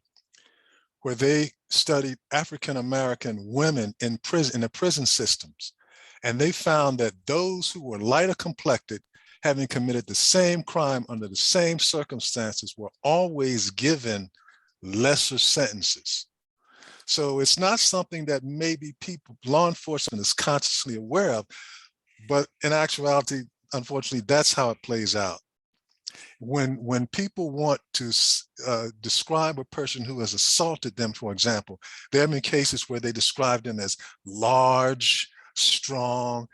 where they studied African-American women in the prison systems. And they found that those who were lighter complected, having committed the same crime under the same circumstances, were always given lesser sentences. So it's not something that maybe law enforcement is consciously aware of, but in actuality, unfortunately, that's how it plays out. When people want to describe a person who has assaulted them, for example, there have been cases where they describe them as large, strong,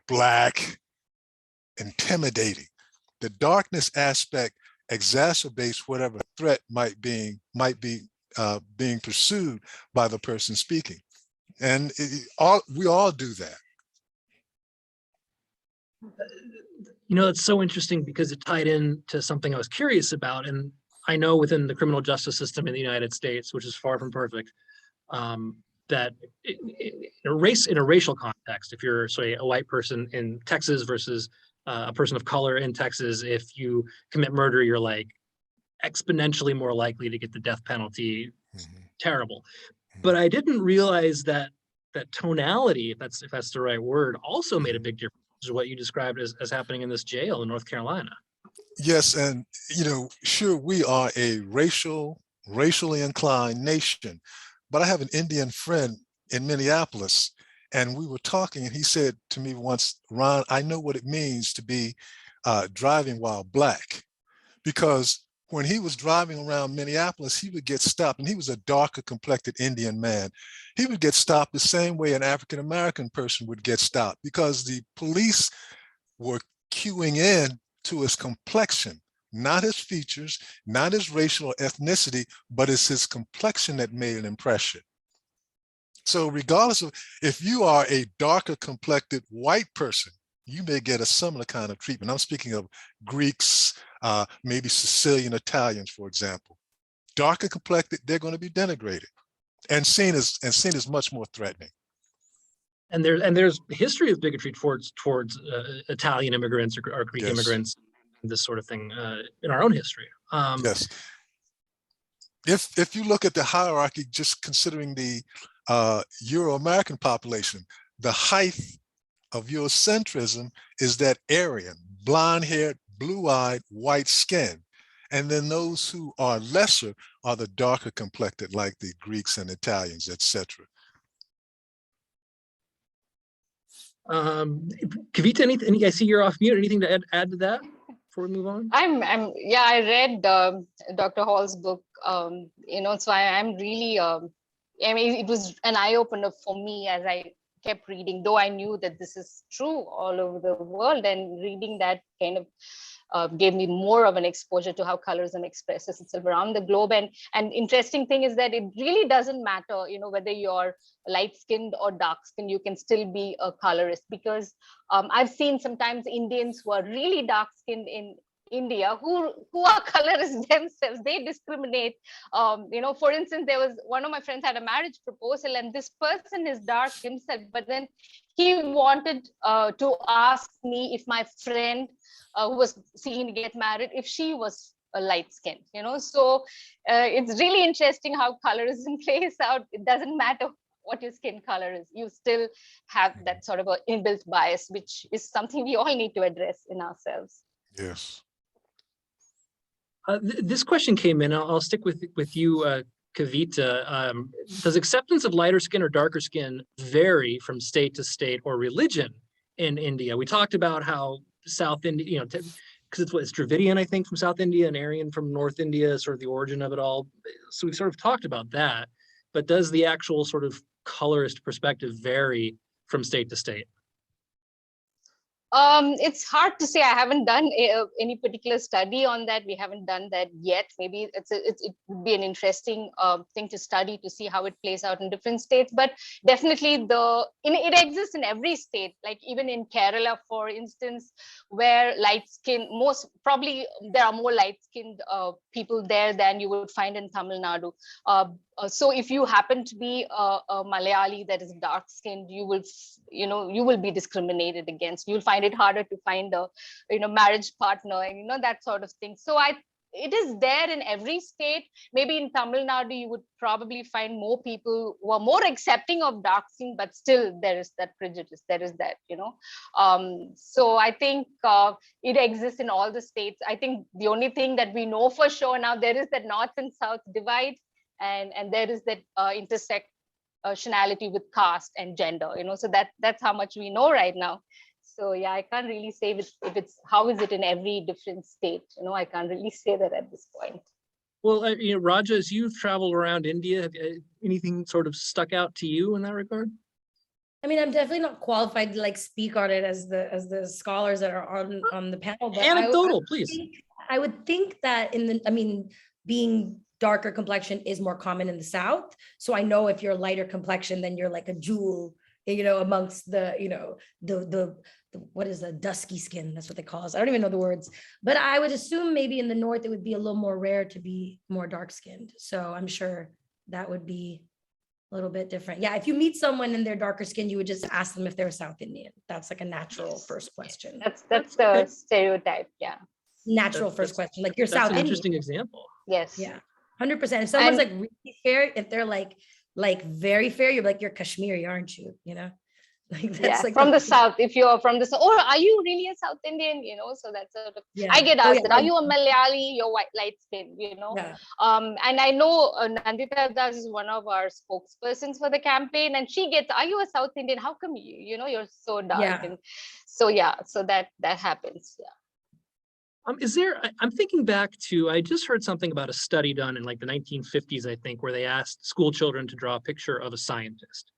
Black, intimidating. The darkness aspect exacerbates whatever threat might be being pursued by the person speaking. And we all do that. It's so interesting because it tied in to something I was curious about. And I know within the criminal justice system in the United States, which is far from perfect, that in a racial context, if you're, say, a white person in Texas versus a person of color in Texas, if you commit murder, you're like exponentially more likely to get the death penalty. Terrible. But I didn't realize that tonality, if that's the right word, also made a big difference to what you described as happening in this jail in North Carolina. Yes, and sure, we are a racially inclined nation, but I have an Indian friend in Minneapolis, and we were talking, and he said to me once, Ron, I know what it means to be driving while Black, because when he was driving around Minneapolis, he would get stopped, and he was a darker complected Indian man. He would get stopped the same way an African-American person would get stopped, because the police were cueing in to his complexion, not his features, not his racial or ethnicity, but it's his complexion that made an impression. So regardless of if you are a darker complected white person, you may get a similar kind of treatment. I'm speaking of Greeks, maybe Sicilian Italians, for example. Darker complected, they're going to be denigrated and seen as much more threatening. And there's history of bigotry towards Italian immigrants or Greek Yes. immigrants, this sort of thing in our own history. Yes. If you look at the hierarchy, just considering the Euro-American population, the height of Eurocentrism is that Aryan, blonde-haired, blue-eyed, white skin. And then those who are lesser are the darker complected, like the Greeks and Italians, etc. Kavita, any? I see you're off mute. Anything to add to that before we move on? Yeah, I read Dr. Hall's book, so I'm really, I mean, it was an eye opener for me as I kept reading, though I knew that this is true all over the world, and reading that kind of gave me more of an exposure to how colorism expresses itself around the globe. And interesting thing is that it really doesn't matter, whether you're light-skinned or dark-skinned, you can still be a colorist, because I've seen sometimes Indians who are really dark-skinned in India who are colorists themselves. They discriminate. For instance, there was one of my friends had a marriage proposal, and this person is dark himself, but then he wanted to ask me if my friend who was seeking to get married, if she was a light skinned, so it's really interesting how colorism plays out. It doesn't matter what your skin color is, you still have that sort of an inbuilt bias, which is something we all need to address in ourselves. Yes. This question came in. I'll stick with you, Kavita. Does acceptance of lighter skin or darker skin vary from state to state or religion in India? We talked about how South India, because it's Dravidian, I think, from South India, and Aryan from North India, sort of the origin of it all. So we've sort of talked about that. But does the actual sort of colorist perspective vary from state to state? It's hard to say. I haven't done any particular study on that. We haven't done that yet. Maybe it would be an interesting thing to study to see how it plays out in different states. But definitely it exists in every state, like even in Kerala, for instance, where most probably there are more light-skinned people there than you would find in Tamil Nadu. So if you happen to be a Malayali that is dark-skinned, you will be discriminated against. You'll find it harder to find a marriage partner, and that sort of thing. So it is there in every state. Maybe in Tamil Nadu you would probably find more people who are more accepting of dark skin, but still there is that prejudice. There is that, so I think it exists in all the states. I think the only thing that we know for sure now, there is that north and south divide, and there is that intersectionality with caste and gender, so that's how much we know right now. So yeah, I can't really say if it's how is it in every different state. I can't really say that at this point. Well, Raja, as you've traveled around India, have anything sort of stuck out to you in that regard? I mean, I'm definitely not qualified to speak on it as the scholars that are on the panel. But anecdotal, please. I would think that being darker complexion is more common in the South. So I know if you're lighter complexion, then you're like a jewel, amongst the what is the dusky skin? That's what they call us. I don't even know the words, but I would assume maybe in the North, it would be a little more rare to be more dark skinned. So I'm sure that would be a little bit different. Yeah, if you meet someone and they're darker skin, you would just ask them if they're South Indian. That's like a natural first question. That's the okay. stereotype. Yeah. Natural first question, like you're That's South an Indian. interesting example. Yes. Yeah, 100%. If someone's And- like really fair, if they're like very fair, you're like, you're Kashmiri, aren't you? You know, like that's Yeah, like from the south. If you're from the south, or are you really a South Indian? You know, so that's sort of. Yeah. I get Oh, asked yeah, that. Are you a Malayali? You're white, light skin. You know. Yeah. And I know Nandita Das is one of our spokespersons for the campaign, and she gets, "Are you a South Indian? How come you know you're so dark?" Yeah. And so yeah, so that happens. Yeah. I'm thinking back to, I just heard something about a study done in like the 1950s, I think, where they asked school children to draw a picture of a scientist.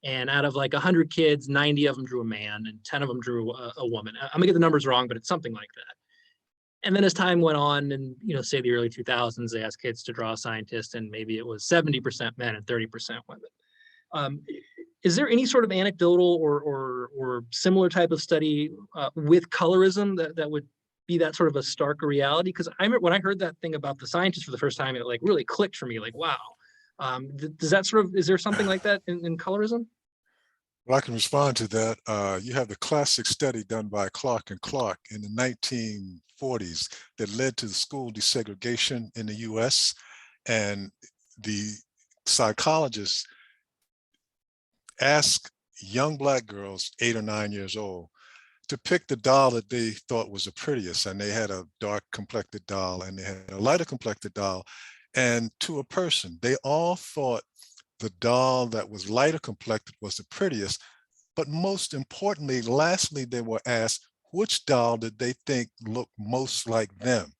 And out of like 100 kids, 90 of them drew a man and 10 of them drew a woman. I'm gonna get the numbers wrong, but it's something like that. And then as time went on and, say the early 2000s, they asked kids to draw a scientist and maybe it was 70% men and 30% women. Is there any sort of anecdotal or similar type of study with colorism that would be that sort of a stark reality? Because I remember when I heard that thing about the scientist for the first time, it like really clicked for me, like, wow. Does that is there something like that in colorism? Well, I can respond to that. You have the classic study done by Clark and Clark in the 1940s that led to the school desegregation in the US. And the psychologists asked young Black girls, 8 or 9 years old, to pick the doll that they thought was the prettiest. And they had a dark complected doll and they had a lighter complected doll. And to a person, they all thought the doll that was lighter complected was the prettiest. But most importantly, lastly, they were asked, which doll did they think looked most like them?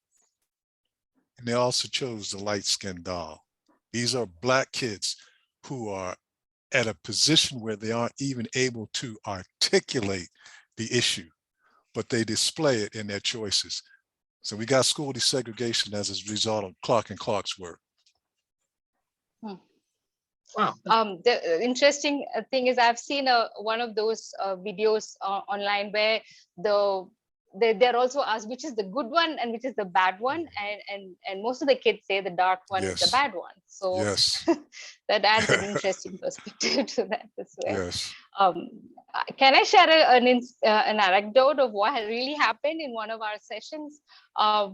And they also chose the light-skinned doll. These are Black kids who are at a position where they aren't even able to articulate the issue, but they display it in their choices. So we got school desegregation as a result of Clark and Clark's work. Wow. The interesting thing is I've seen one of those videos online where they're also asked which is the good one and which is the bad one, and most of the kids say the dark one is the Yes. bad one. So Yes. that adds an interesting perspective to that as well. Yes. Can I share an anecdote of what had really happened in one of our sessions?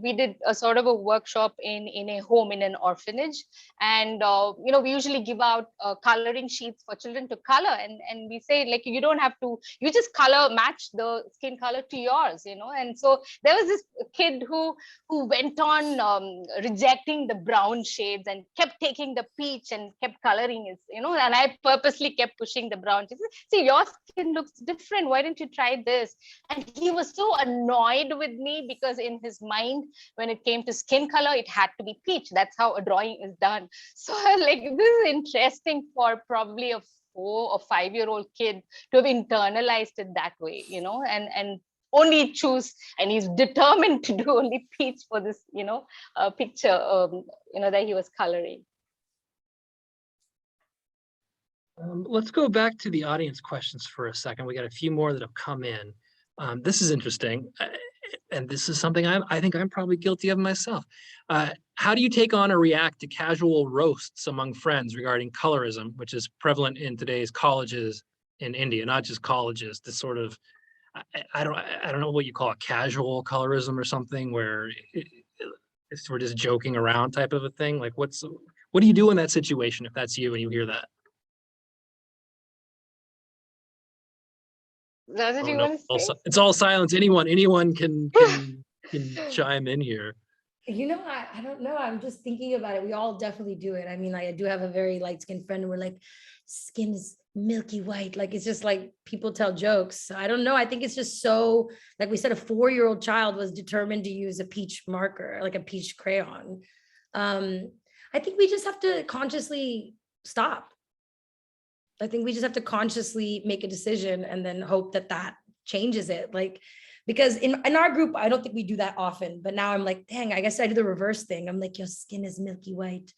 We did a sort of a workshop in a home, in an orphanage. And, we usually give out coloring sheets for children to color. And we say, like, you don't have to, you just match the skin color to yours, And so there was this kid who went on rejecting the brown shades and kept taking the peach and kept coloring his, and I purposely kept pushing the brown shades. See, your skin looks different. Why didn't you try this? And he was so annoyed with me because in his mind, when it came to skin color, it had to be peach. That's how a drawing is done. So like, this is interesting for probably a 4 or 5-year-old kid to have internalized it that way, and only choose, and he's determined to do only peach for this, picture, that he was coloring. Let's go back to the audience questions for a second. We got a few more that have come in. This is interesting. And this is something I think I'm probably guilty of myself. How do you take on or react to casual roasts among friends regarding colorism, which is prevalent in today's colleges in India, not just colleges, this sort of, I don't know what you call it, casual colorism or something, where we're just joking around type of a thing. Like what do you do in that situation if that's you and you hear that? Does it, you want to say? It's all silence. Anyone can chime in here. I don't know. I'm just thinking about it. We all definitely do it. I mean, like, I do have a very light-skinned friend. And we're like, skin is milky white. Like, it's just like people tell jokes. I don't know. I think it's just so, like we said, a 4-year-old child was determined to use a peach marker, like a peach crayon. I think we just have to consciously stop. I think we just have to consciously make a decision and then hope that changes it. Like, because in our group, I don't think we do that often, but now I'm like, dang, I guess I do the reverse thing. I'm like, your skin is milky white.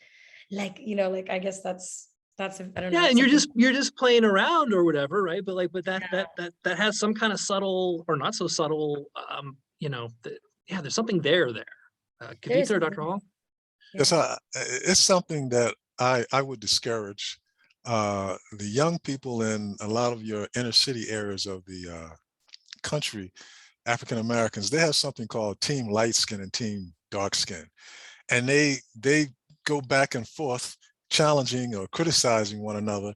Like, like, I guess that's, I don't know. Yeah, and you're just playing around or whatever, right? But that has some kind of subtle or not so subtle, there's something there. Kavita or Dr. Hall? Yes, it's something that I would discourage. the young people in a lot of your inner city areas of the country, African Americans, they have something called Team Light Skin and Team Dark Skin. And they go back and forth challenging or criticizing one another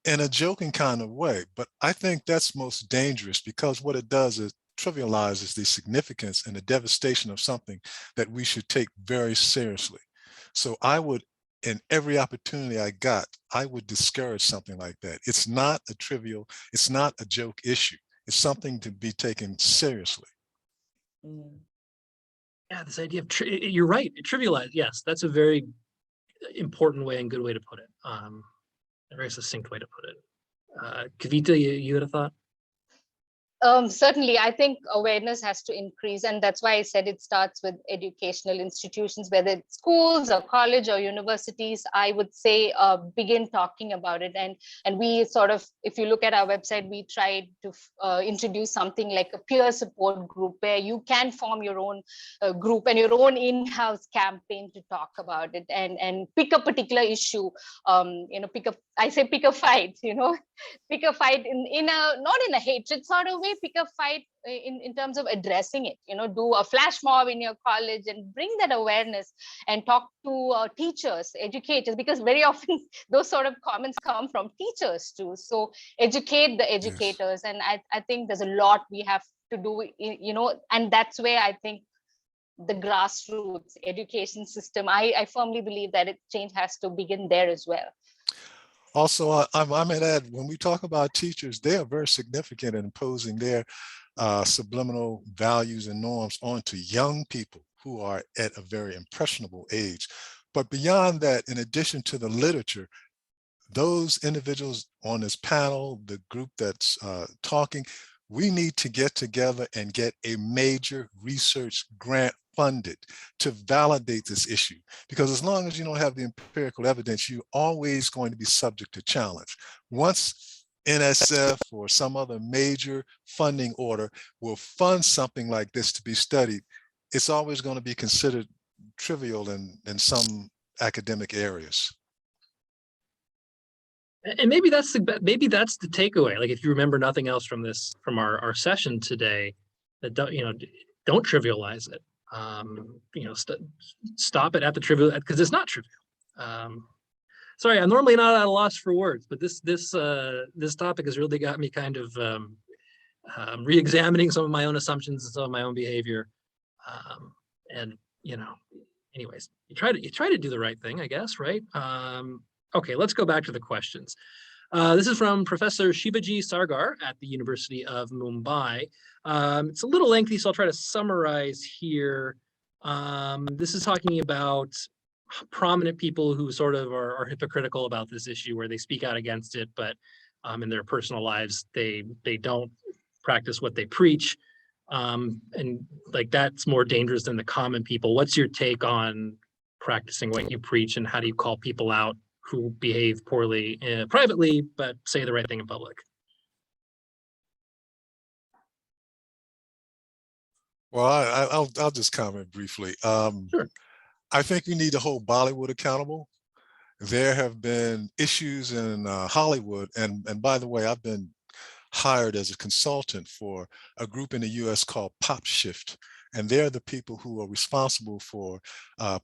in a joking kind of way. But I think that's most dangerous, because what it does is trivializes the significance and the devastation of something that we should take very seriously. So I would, in every opportunity I got, I would discourage something like that. It's not a trivial, it's not a joke issue. It's something to be taken seriously. Yeah, this idea of, you're right, trivialize. Yes, that's a very important way and good way to put it. A very succinct way to put it. Kavita, you had a thought? Certainly, I think awareness has to increase, and that's why I said it starts with educational institutions, whether it's schools or college or universities. I would say begin talking about it, and we sort of, if you look at our website, we tried to introduce something like a peer support group where you can form your own group and your own in-house campaign to talk about it, and pick a particular issue. Pick a fight. Pick a fight in a, not in a hatred sort of way, pick a fight in terms of addressing it. Do a flash mob in your college and bring that awareness, and talk to teachers, educators, because very often those sort of comments come from teachers too. So educate the educators. Yes. And I think there's a lot we have to do, and that's where I think the grassroots education system, I firmly believe that change has to begin there as well. Also, I might add, when we talk about teachers, they are very significant in imposing their subliminal values and norms onto young people who are at a very impressionable age. But beyond that, in addition to the literature, those individuals on this panel, the group that's talking, we need to get together and get a major research grant funded to validate this issue. Because as long as you don't have the empirical evidence, you're always going to be subject to challenge. Once NSF or some other major funding order will fund something like this to be studied, it's always going to be considered trivial in some academic areas. And maybe that's the takeaway. Like, if you remember nothing else from our session today, that don't trivialize it. Stop it at the trivial, because it's not trivial. Sorry, I'm normally not at a loss for words, but this topic has really got me kind of re-examining some of my own assumptions and some of my own behavior. Anyways, you try to do the right thing, I guess, right? Okay, let's go back to the questions. This is from Professor Shivaji Sargar at the University of Mumbai. It's a little lengthy, so I'll try to summarize here. This is talking about prominent people who sort of are hypocritical about this issue, where they speak out against it, but in their personal lives, they don't practice what they preach. And like, that's more dangerous than the common people. What's your take on practicing what you preach, and how do you call people out who behave poorly privately, but say the right thing in public? Well, I'll just comment briefly. Sure. I think we need to hold Bollywood accountable. There have been issues in Hollywood, and by the way, I've been hired as a consultant for a group in the US called Pop Shift. And they're the people who are responsible for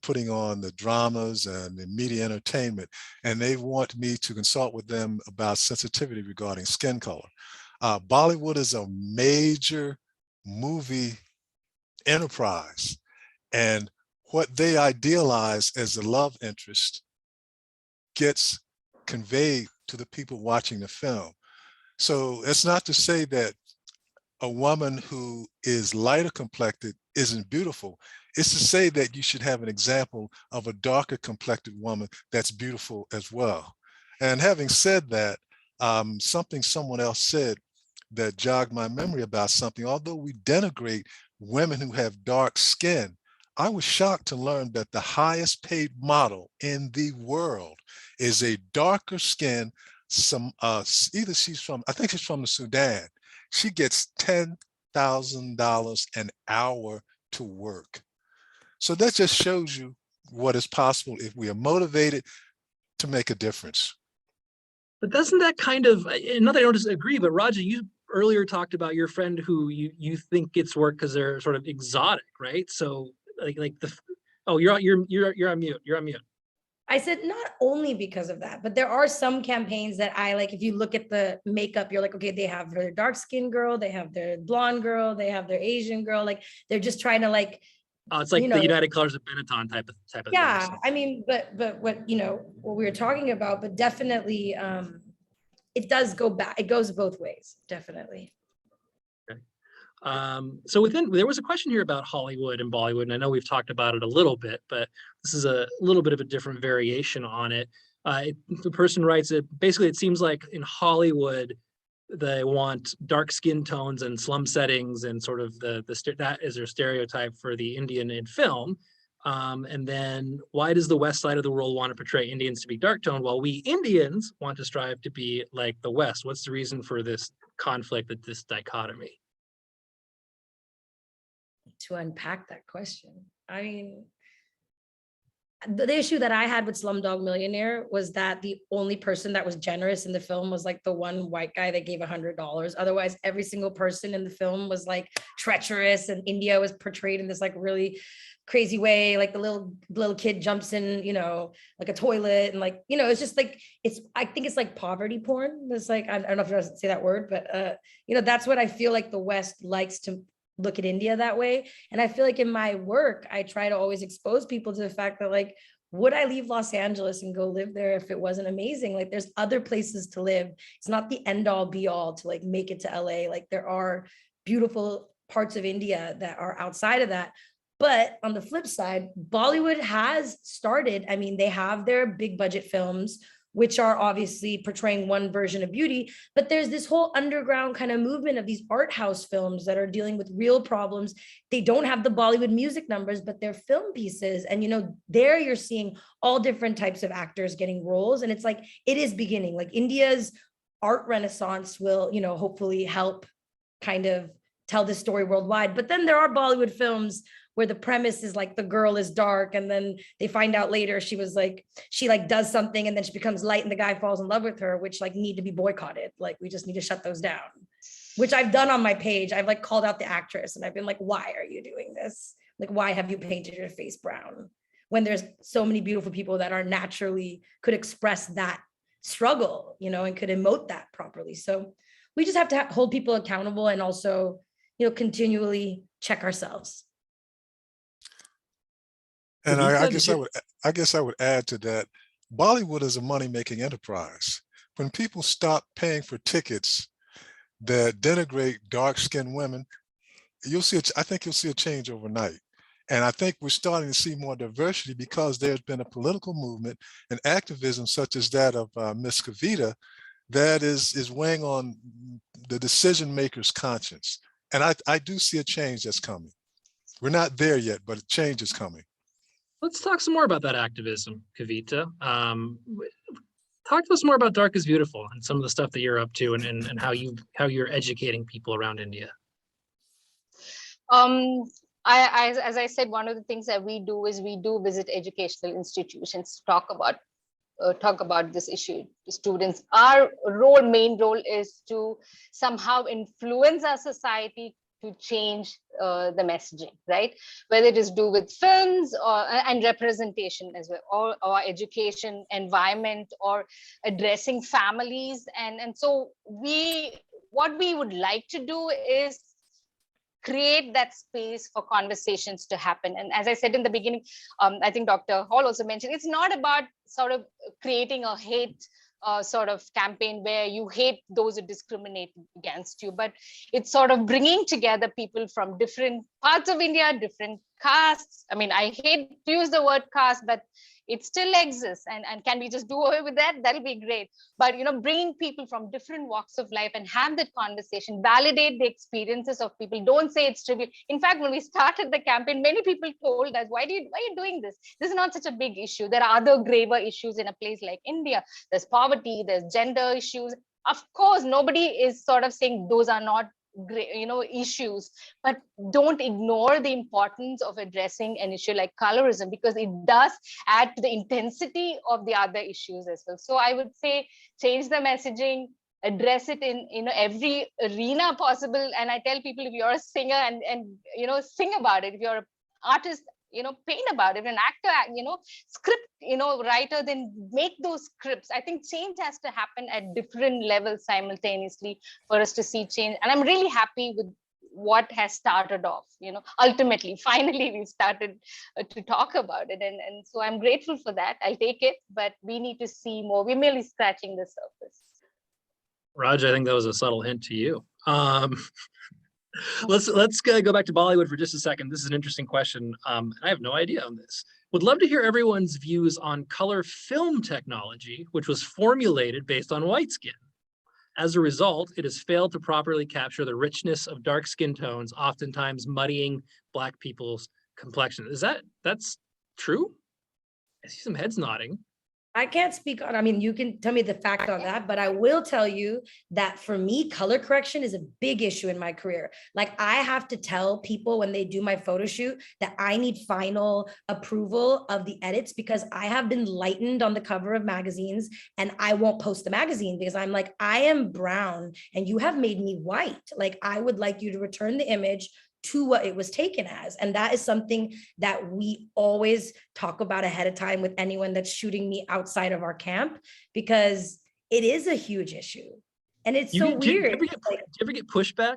putting on the dramas and the media entertainment. And they want me to consult with them about sensitivity regarding skin color. Bollywood is a major movie enterprise. And what they idealize as the love interest gets conveyed to the people watching the film. So it's not to say that a woman who is lighter complected isn't beautiful. It's to say that you should have an example of a darker complected woman that's beautiful as well. And having said that, something someone else said that jogged my memory about something. Although we denigrate women who have dark skin, I was shocked to learn that the highest paid model in the world is a darker skin, either she's from, I think she's from the Sudan. She gets $10,000 an hour to work. So that just shows you what is possible if we are motivated to make a difference. But doesn't that kind of, and not that I don't disagree, but Raja, you earlier talked about your friend who you think gets work because they're sort of exotic, right? So like the, oh, you're on mute. You're on mute. I said not only because of that, but there are some campaigns that I like. If you look at the makeup, you're like, okay, they have their dark skinned girl, they have their blonde girl, they have their Asian girl. Like they're just trying to like, Oh, it's like you the know, United Colors of Benetton type of thing. yeah. I mean, but what, you know, what we were talking about, but definitely it does go back. It goes both ways, definitely. So there was a question here about Hollywood and Bollywood, and I know we've talked about it a little bit, but this is a little bit of a different variation on it. The person writes that basically it seems like in Hollywood, they want dark skin tones and slum settings and sort of that is their stereotype for the Indian in film. And then why does the West side of the world want to portray Indians to be dark toned while we Indians want to strive to be like the West? What's the reason for this conflict, this dichotomy? To unpack that question, I mean, the issue that I had with Slumdog Millionaire was that the only person that was generous in the film was like the one white guy that gave $100. Otherwise, every single person in the film was like treacherous, and India was portrayed in this like really crazy way. Like the little kid jumps in, you know, like a toilet, and like, you know, it's just like, I think it's like poverty porn. It's like, I don't know if I say that word, but you know, that's what I feel like the West likes to look at India that way. And I feel like in my work, I try to always expose people to the fact that like, would I leave Los Angeles and go live there if it wasn't amazing? Like there's other places to live. It's not the end all be all to like make it to LA. Like there are beautiful parts of India that are outside of that. But on the flip side, Bollywood has started, I mean, they have their big budget films, which are obviously portraying one version of beauty, but there's this whole underground kind of movement of these art house films that are dealing with real problems. They don't have the Bollywood music numbers, but they're film pieces. And, you know, there you're seeing all different types of actors getting roles. And it's like, it is beginning. Like India's art renaissance will, you know, hopefully help kind of tell this story worldwide. But then there are Bollywood films where the premise is like the girl is dark, and then they find out later she does something and then she becomes light and the guy falls in love with her, which like need to be boycotted. Like we just need to shut those down, which I've done on my page. I've like called out the actress and I've been like, why are you doing this? Like, why have you painted your face brown when there's so many beautiful people that are naturally could express that struggle, you know, and could emote that properly. So we just have to hold people accountable and also, you know, continually check ourselves. And I guess I would add to that, Bollywood is a money-making enterprise. When people stop paying for tickets that denigrate dark-skinned women, I think you'll see a change overnight. And I think we're starting to see more diversity because there's been a political movement and activism such as that of Ms. Kavita that is weighing on the decision maker's conscience. And I do see a change that's coming. We're not there yet, but a change is coming. Let's talk some more about that activism, Kavita. Talk to us more about Dark is Beautiful and some of the stuff that you're up to and how you're educating people around India. As I said, one of the things that we do is we do visit educational institutions to talk about this issue to students. Our main role is to somehow influence our society to change the messaging, right? Whether it is do with films and representation as well, or education, environment, or addressing families. And so what we would like to do is create that space for conversations to happen. And as I said in the beginning, I think Dr. Hall also mentioned, it's not about sort of creating a hate sort of campaign where you hate those who discriminate against you, but it's sort of bringing together people from different parts of India, different castes. I mean, I hate to use the word caste, but it still exists. And can we just do away with that? That'll be great. But, you know, bringing people from different walks of life and have that conversation, validate the experiences of people. Don't say it's trivial. In fact, when we started the campaign, many people told us, why are you doing this? This is not such a big issue. There are other graver issues in a place like India. There's poverty, there's gender issues. Of course, nobody is sort of saying those are not issues, but don't ignore the importance of addressing an issue like colorism, because it does add to the intensity of the other issues as well. So I would say change the messaging, address it in every arena possible. And I tell people, if you're a singer and sing about it. If you're an artist, paint about it. An actor, script, writer, then make those scripts. I think change has to happen at different levels simultaneously for us to see change. And I'm really happy with what has started off. Ultimately, finally, we started to talk about it. And so I'm grateful for that. I'll take it, but we need to see more. We're merely scratching the surface. Raj, I think that was a subtle hint to you. Let's go back to Bollywood for just a second. This is an interesting question. I have no idea on this. Would love to hear everyone's views on color film technology, which was formulated based on white skin. As a result, it has failed to properly capture the richness of dark skin tones, oftentimes muddying Black people's complexion. That's true? I see some heads nodding. I can't speak on, you can tell me the fact on that, but I will tell you that for me, color correction is a big issue in my career. Like, I have to tell people when they do my photo shoot that I need final approval of the edits, because I have been lightened on the cover of magazines and I won't post the magazine because I'm like, I am brown and you have made me white. Like, I would like you to return the image to what it was taken as. And that is something that we always talk about ahead of time with anyone that's shooting me outside of our camp, because it is a huge issue. And it's so weird. Do you ever get pushback?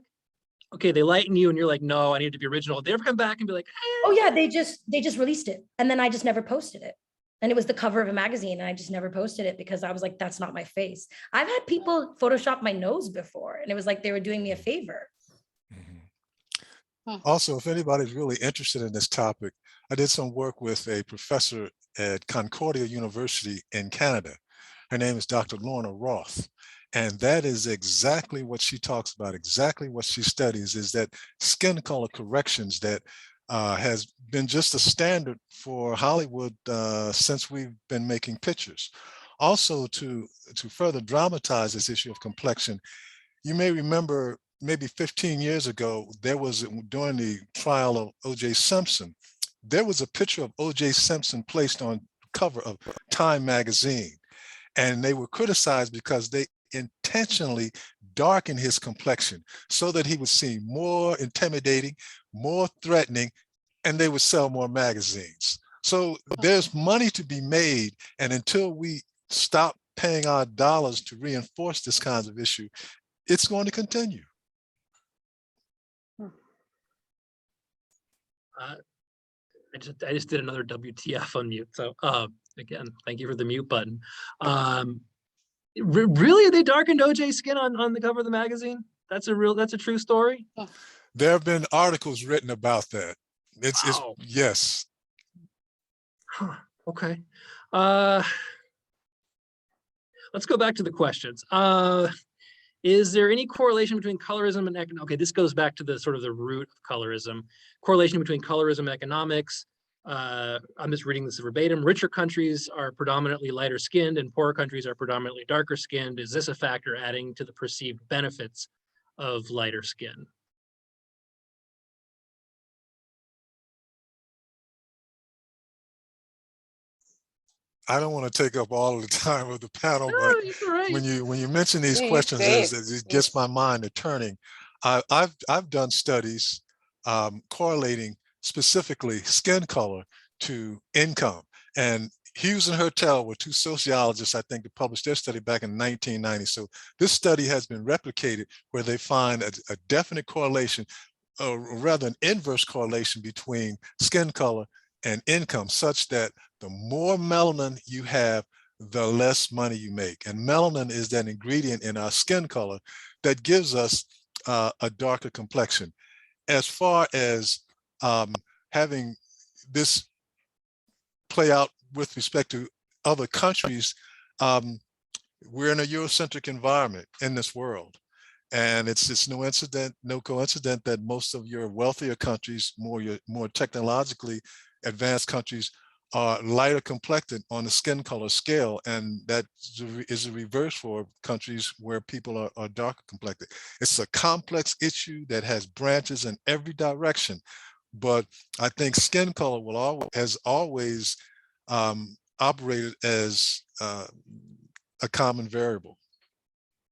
Okay, they lighten you and you're like, no, I need to be original. They ever come back and be like, oh yeah, they just released it. And then I just never posted it. And it was the cover of a magazine and I just never posted it because I was like, that's not my face. I've had people Photoshop my nose before and it was like they were doing me a favor. Also, if anybody's really interested in this topic, I did some work with a professor at Concordia University in Canada. Her name is Dr. Lorna Roth. And that is exactly what she talks about, exactly what she studies, is that skin color corrections that has been just a standard for Hollywood since we've been making pictures. Also, to further dramatize this issue of complexion, you may remember maybe 15 years ago, there was, during the trial of O.J. Simpson, there was a picture of O.J. Simpson placed on cover of Time magazine. And they were criticized because they intentionally darkened his complexion so that he would seem more intimidating, more threatening, and they would sell more magazines. So there's money to be made. And until we stop paying our dollars to reinforce this kind of issue, it's going to continue. I just did another WTF on mute. So again, thank you for the mute button. Really, they darkened OJ's skin on the cover of the magazine? That's a true story? There have been articles written about that. Wow. Yes. Huh, okay. Let's go back to the questions. Is there any correlation between colorism and economics? Okay, this goes back to the sort of the root of colorism. Correlation between colorism and economics. I'm just reading this verbatim. Richer countries are predominantly lighter skinned and poorer countries are predominantly darker skinned. Is this a factor adding to the perceived benefits of lighter skin? I don't want to take up all of the time of the panel, but right. when you mention these questions, it gets my mind to turning. I've done studies correlating specifically skin color to income. And Hughes and Hertel were two sociologists, I think, that published their study back in 1990. So this study has been replicated where they find a definite correlation, or rather an inverse correlation between skin color and income, such that the more melanin you have, the less money you make. And melanin is that ingredient in our skin color that gives us a darker complexion. As far as having this play out with respect to other countries, we're in a Eurocentric environment in this world. And it's no coincidence that most of your wealthier countries, more technologically advanced countries, are lighter complected on the skin color scale, and that is a reverse for countries where people are darker complected. It's a complex issue that has branches in every direction, but I think skin color has always operated as a common variable.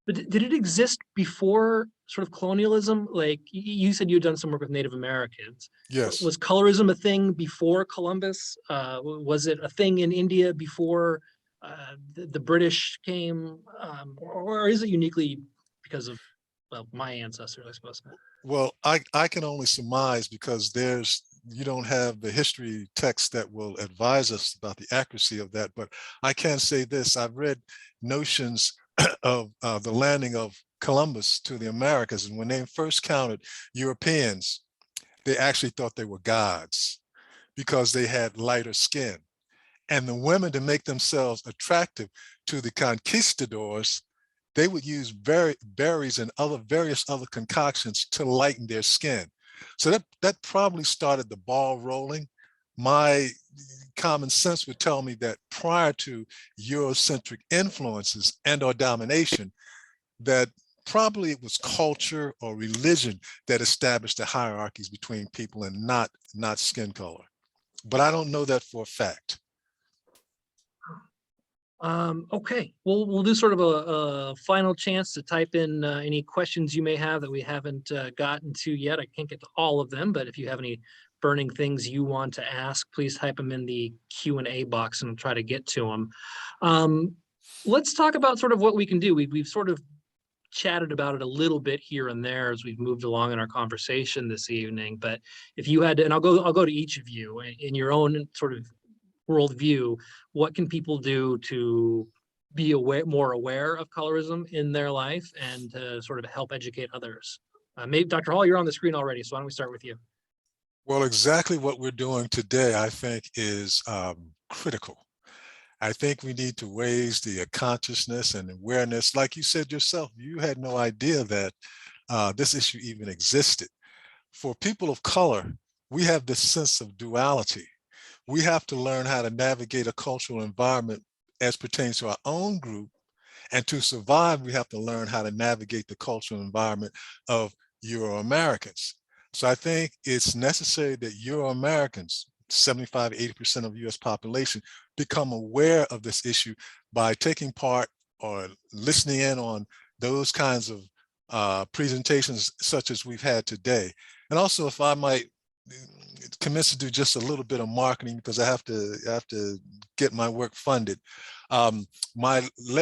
But did it exist before sort of colonialism? Like you said, you'd done some work with Native Americans. Yes. Was colorism a thing before Columbus? Was it a thing in India before the British came? Or is it uniquely because of, well, my ancestors, I suppose? Well, I can only surmise because you don't have the history text that will advise us about the accuracy of that, but I can say this. I've read notions of the landing of Columbus to the Americas, and when they first counted Europeans, they actually thought they were gods because they had lighter skin. And the women, to make themselves attractive to the conquistadors, they would use berries and various other concoctions to lighten their skin. So that probably started the ball rolling. My common sense would tell me that prior to Eurocentric influences and or domination, that probably it was culture or religion that established the hierarchies between people and not skin color. But I don't know that for a fact. Okay, we'll do sort of a final chance to type in any questions you may have that we haven't gotten to yet. I can't get to all of them, but if you have any burning things you want to ask, please type them in the Q&A box and I'll try to get to them. Let's talk about sort of what we can do. We've sort of chatted about it a little bit here and there as we've moved along in our conversation this evening, but if you had to, and I'll go to each of you in your own sort of worldview, what can people do to be more aware of colorism in their life and to sort of help educate others? Maybe Dr. Hall, you're on the screen already, so why don't we start with you? Well, exactly what we're doing today, I think, is critical. I think we need to raise the consciousness and awareness. Like you said yourself, you had no idea that this issue even existed. For people of color, we have this sense of duality. We have to learn how to navigate a cultural environment as pertains to our own group. And to survive, we have to learn how to navigate the cultural environment of Euro-Americans. So I think it's necessary that Euro-Americans, 75, 80% of US population, become aware of this issue by taking part or listening in on those kinds of presentations such as we've had today. And also, if I might commence to do just a little bit of marketing, because I have to get my work funded. My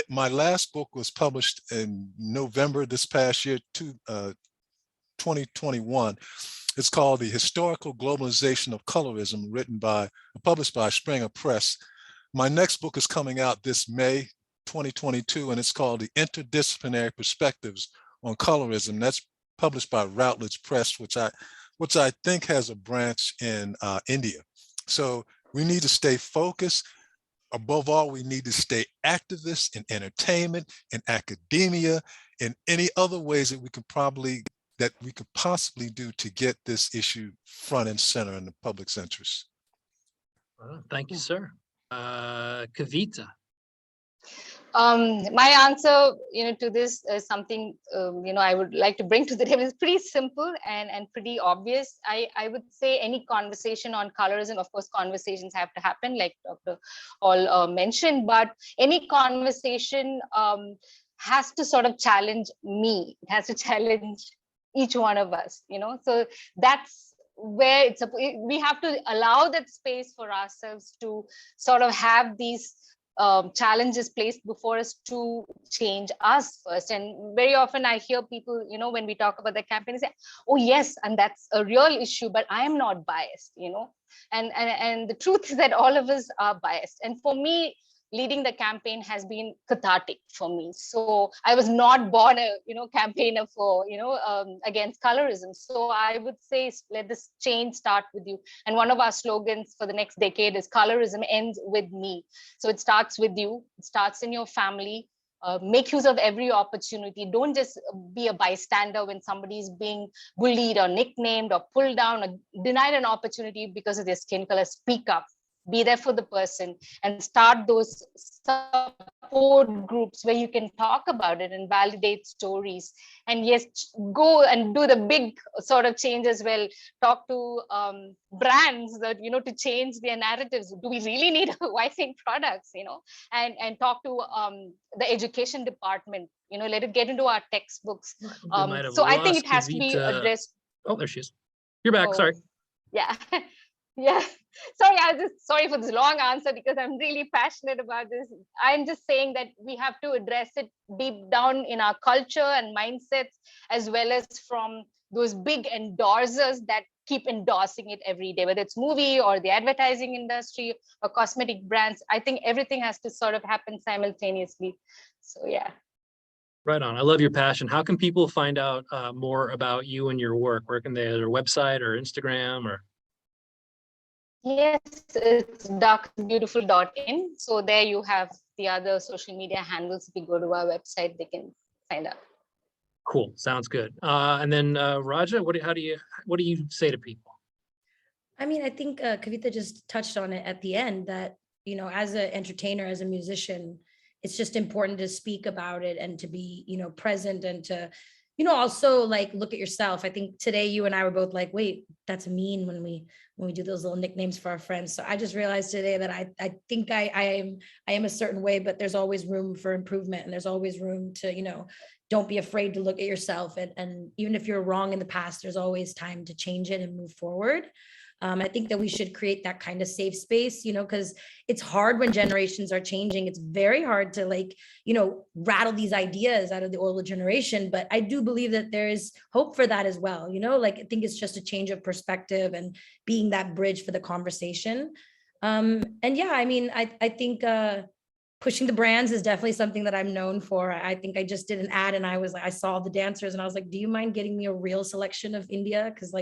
last book was published in November this past year, 2021. It's called The Historical Globalization of Colorism, published by Springer Press. My next book is coming out this May 2022, and it's called The Interdisciplinary Perspectives on Colorism. That's published by Routledge Press, which I think has a branch in India. So we need to stay focused. Above all, we need to stay activists in entertainment, in academia, in any other ways that we could possibly do to get this issue front and center in the public's interest. Thank you, sir. Kavita. My answer, to this is something, I would like to bring to the table. It's pretty simple and pretty obvious. I would say any conversation on colorism, of course, conversations have to happen, like Dr. Hall mentioned, but any conversation has to sort of challenge me. It has to challenge each one of us, so that's where we have to allow that space for ourselves to sort of have these challenges placed before us to change us first. And very often I hear people, when we talk about the campaign, they say, oh yes, and that's a real issue, but I am not biased, and the truth is that all of us are biased. And for me, leading the campaign has been cathartic for me. So I was not born a campaigner for against colorism. So I would say, let this change start with you. And one of our slogans for the next decade is colorism ends with me. So it starts with you. It starts in your family. Make use of every opportunity. Don't just be a bystander when somebody is being bullied or nicknamed or pulled down or denied an opportunity because of their skin color. Speak up. be there for the person and start those support groups where you can talk about it and validate stories. And yes, go and do the big sort of change as well. Talk to brands that, to change their narratives. Do we really need white ink products, and talk to the education department, let it get into our textbooks. So I think it has to be addressed. Oh, there she is. You're back, sorry. Yeah. Yeah. Sorry for this long answer, because I'm really passionate about this. I'm just saying that we have to address it deep down in our culture and mindsets, as well as from those big endorsers that keep endorsing it every day, whether it's movie or the advertising industry or cosmetic brands. I think everything has to sort of happen simultaneously. So yeah. Right on. I love your passion. How can people find out more about you and your work? Where can they, their website or Instagram or? Yes, it's darkbeautiful.in. So there you have the other social media handles. If you go to our website, they can find out. Cool. Sounds good. And then Raja, what do you say to people? I mean, I think Kavita just touched on it at the end that, as an entertainer, as a musician, it's just important to speak about it and to be, present and to, also like look at yourself. I think today you and I were both like, wait, that's mean when we do those little nicknames for our friends. So I just realized today that I think I am a certain way, but there's always room for improvement, and there's always room to, don't be afraid to look at yourself. And even if you're wrong in the past, there's always time to change it and move forward. I think that we should create that kind of safe space, because it's hard when generations are changing. It's very hard to rattle these ideas out of the older generation. But I do believe that there is hope for that as well. I think it's just a change of perspective and being that bridge for the conversation. And yeah, I mean, I think pushing the brands is definitely something that I'm known for. I think I just did an ad and I saw the dancers and I was like, do you mind getting me a real selection of India? Because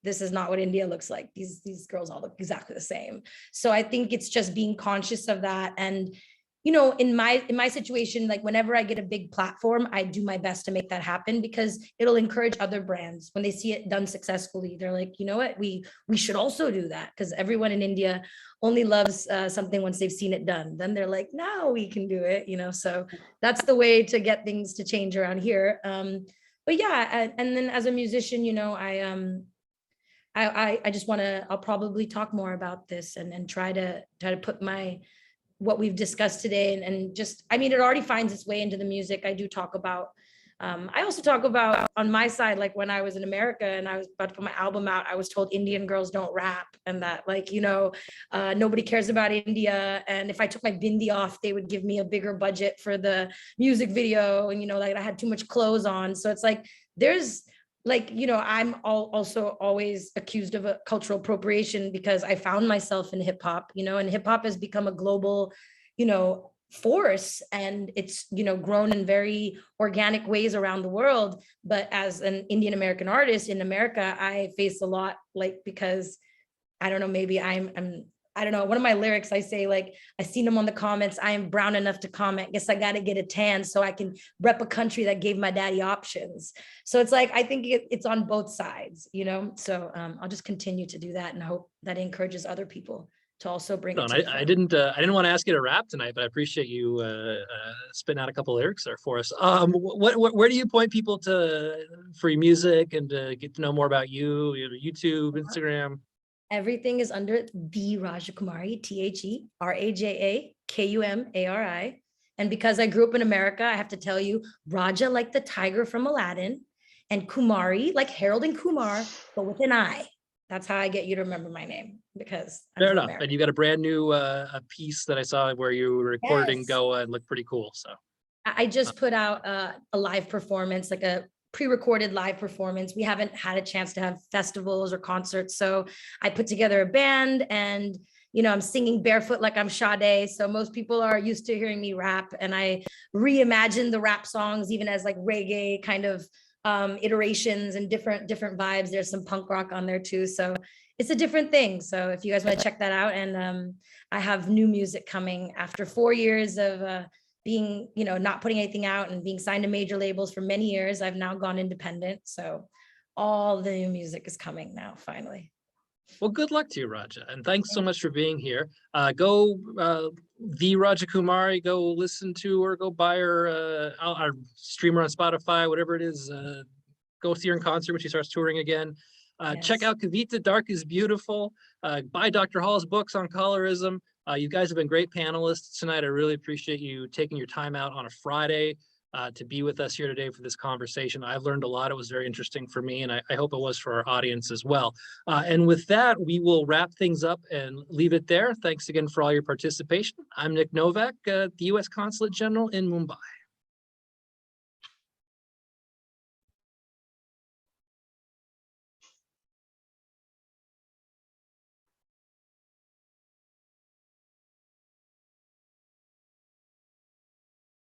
this is not what India looks like. These girls all look exactly the same. So I think it's just being conscious of that. And, in my situation, like whenever I get a big platform, I do my best to make that happen, because it'll encourage other brands when they see it done successfully. They're like, you know what, we should also do that, because everyone in India only loves something once they've seen it done. Then they're like, now we can do it, so that's the way to get things to change around here. But yeah, and then as a musician, I just want to, I'll probably talk more about this and try to put what we've discussed today and just, I mean, it already finds its way into the music. I do talk about, I also talk about on my side, like when I was in America and I was about to put my album out, I was told Indian girls don't rap, and that nobody cares about India. And if I took my bindi off, they would give me a bigger budget for the music video. And, I had too much clothes on. So it's like, there's I'm also always accused of a cultural appropriation, because I found myself in hip hop, and hip hop has become a global, force, and it's, grown in very organic ways around the world. But as an Indian American artist in America, I face a lot, because I don't know, maybe I don't know, one of my lyrics, I say, I seen them on the comments, I am brown enough to comment, guess I got to get a tan so I can rep a country that gave my daddy options. So it's I think it's on both sides, so I'll just continue to do that and hope that encourages other people to also bring it to I didn't want to ask you to rap tonight, but I appreciate you spitting out a couple of lyrics there for us. Where do you point people to for your music and to get to know more about you, YouTube, Instagram? Everything is under the Raja Kumari, TheRajakumari. And because I grew up in America, I have to tell you, Raja like the tiger from Aladdin, and Kumari like Harold and Kumar, but with an I. That's how I get you to remember my name, because I'm fair from enough. America. And you got a brand new a piece that I saw where you were recorded in Yes. Goa and looked pretty cool. So I just put out a live performance, like a pre-recorded live performance. We haven't had a chance to have festivals or concerts. So I put together a band, and, I'm singing barefoot like I'm Sade. So most people are used to hearing me rap, and I reimagined the rap songs, even as reggae kind of iterations and different vibes. There's some punk rock on there too. So it's a different thing. So if you guys want to check that out, and I have new music coming after 4 years of being, not putting anything out and being signed to major labels for many years. I've now gone independent. So all the new music is coming now, finally. Well, good luck to you, Raja, and thanks so much for being here. Go, the Raja Kumari, go listen to her, go buy her our streamer on Spotify, whatever it is. Go see her in concert when she starts touring again. Check Yes. out Kavita, Dark is Beautiful. Buy Dr. Hall's books on colorism. You guys have been great panelists tonight. I really appreciate you taking your time out on a Friday to be with us here today for this conversation. I've learned a lot. It was very interesting for me, and I hope it was for our audience as well. And with that, we will wrap things up and leave it there. Thanks again for all your participation. I'm Nick Novak, the U.S. Consulate General in Mumbai.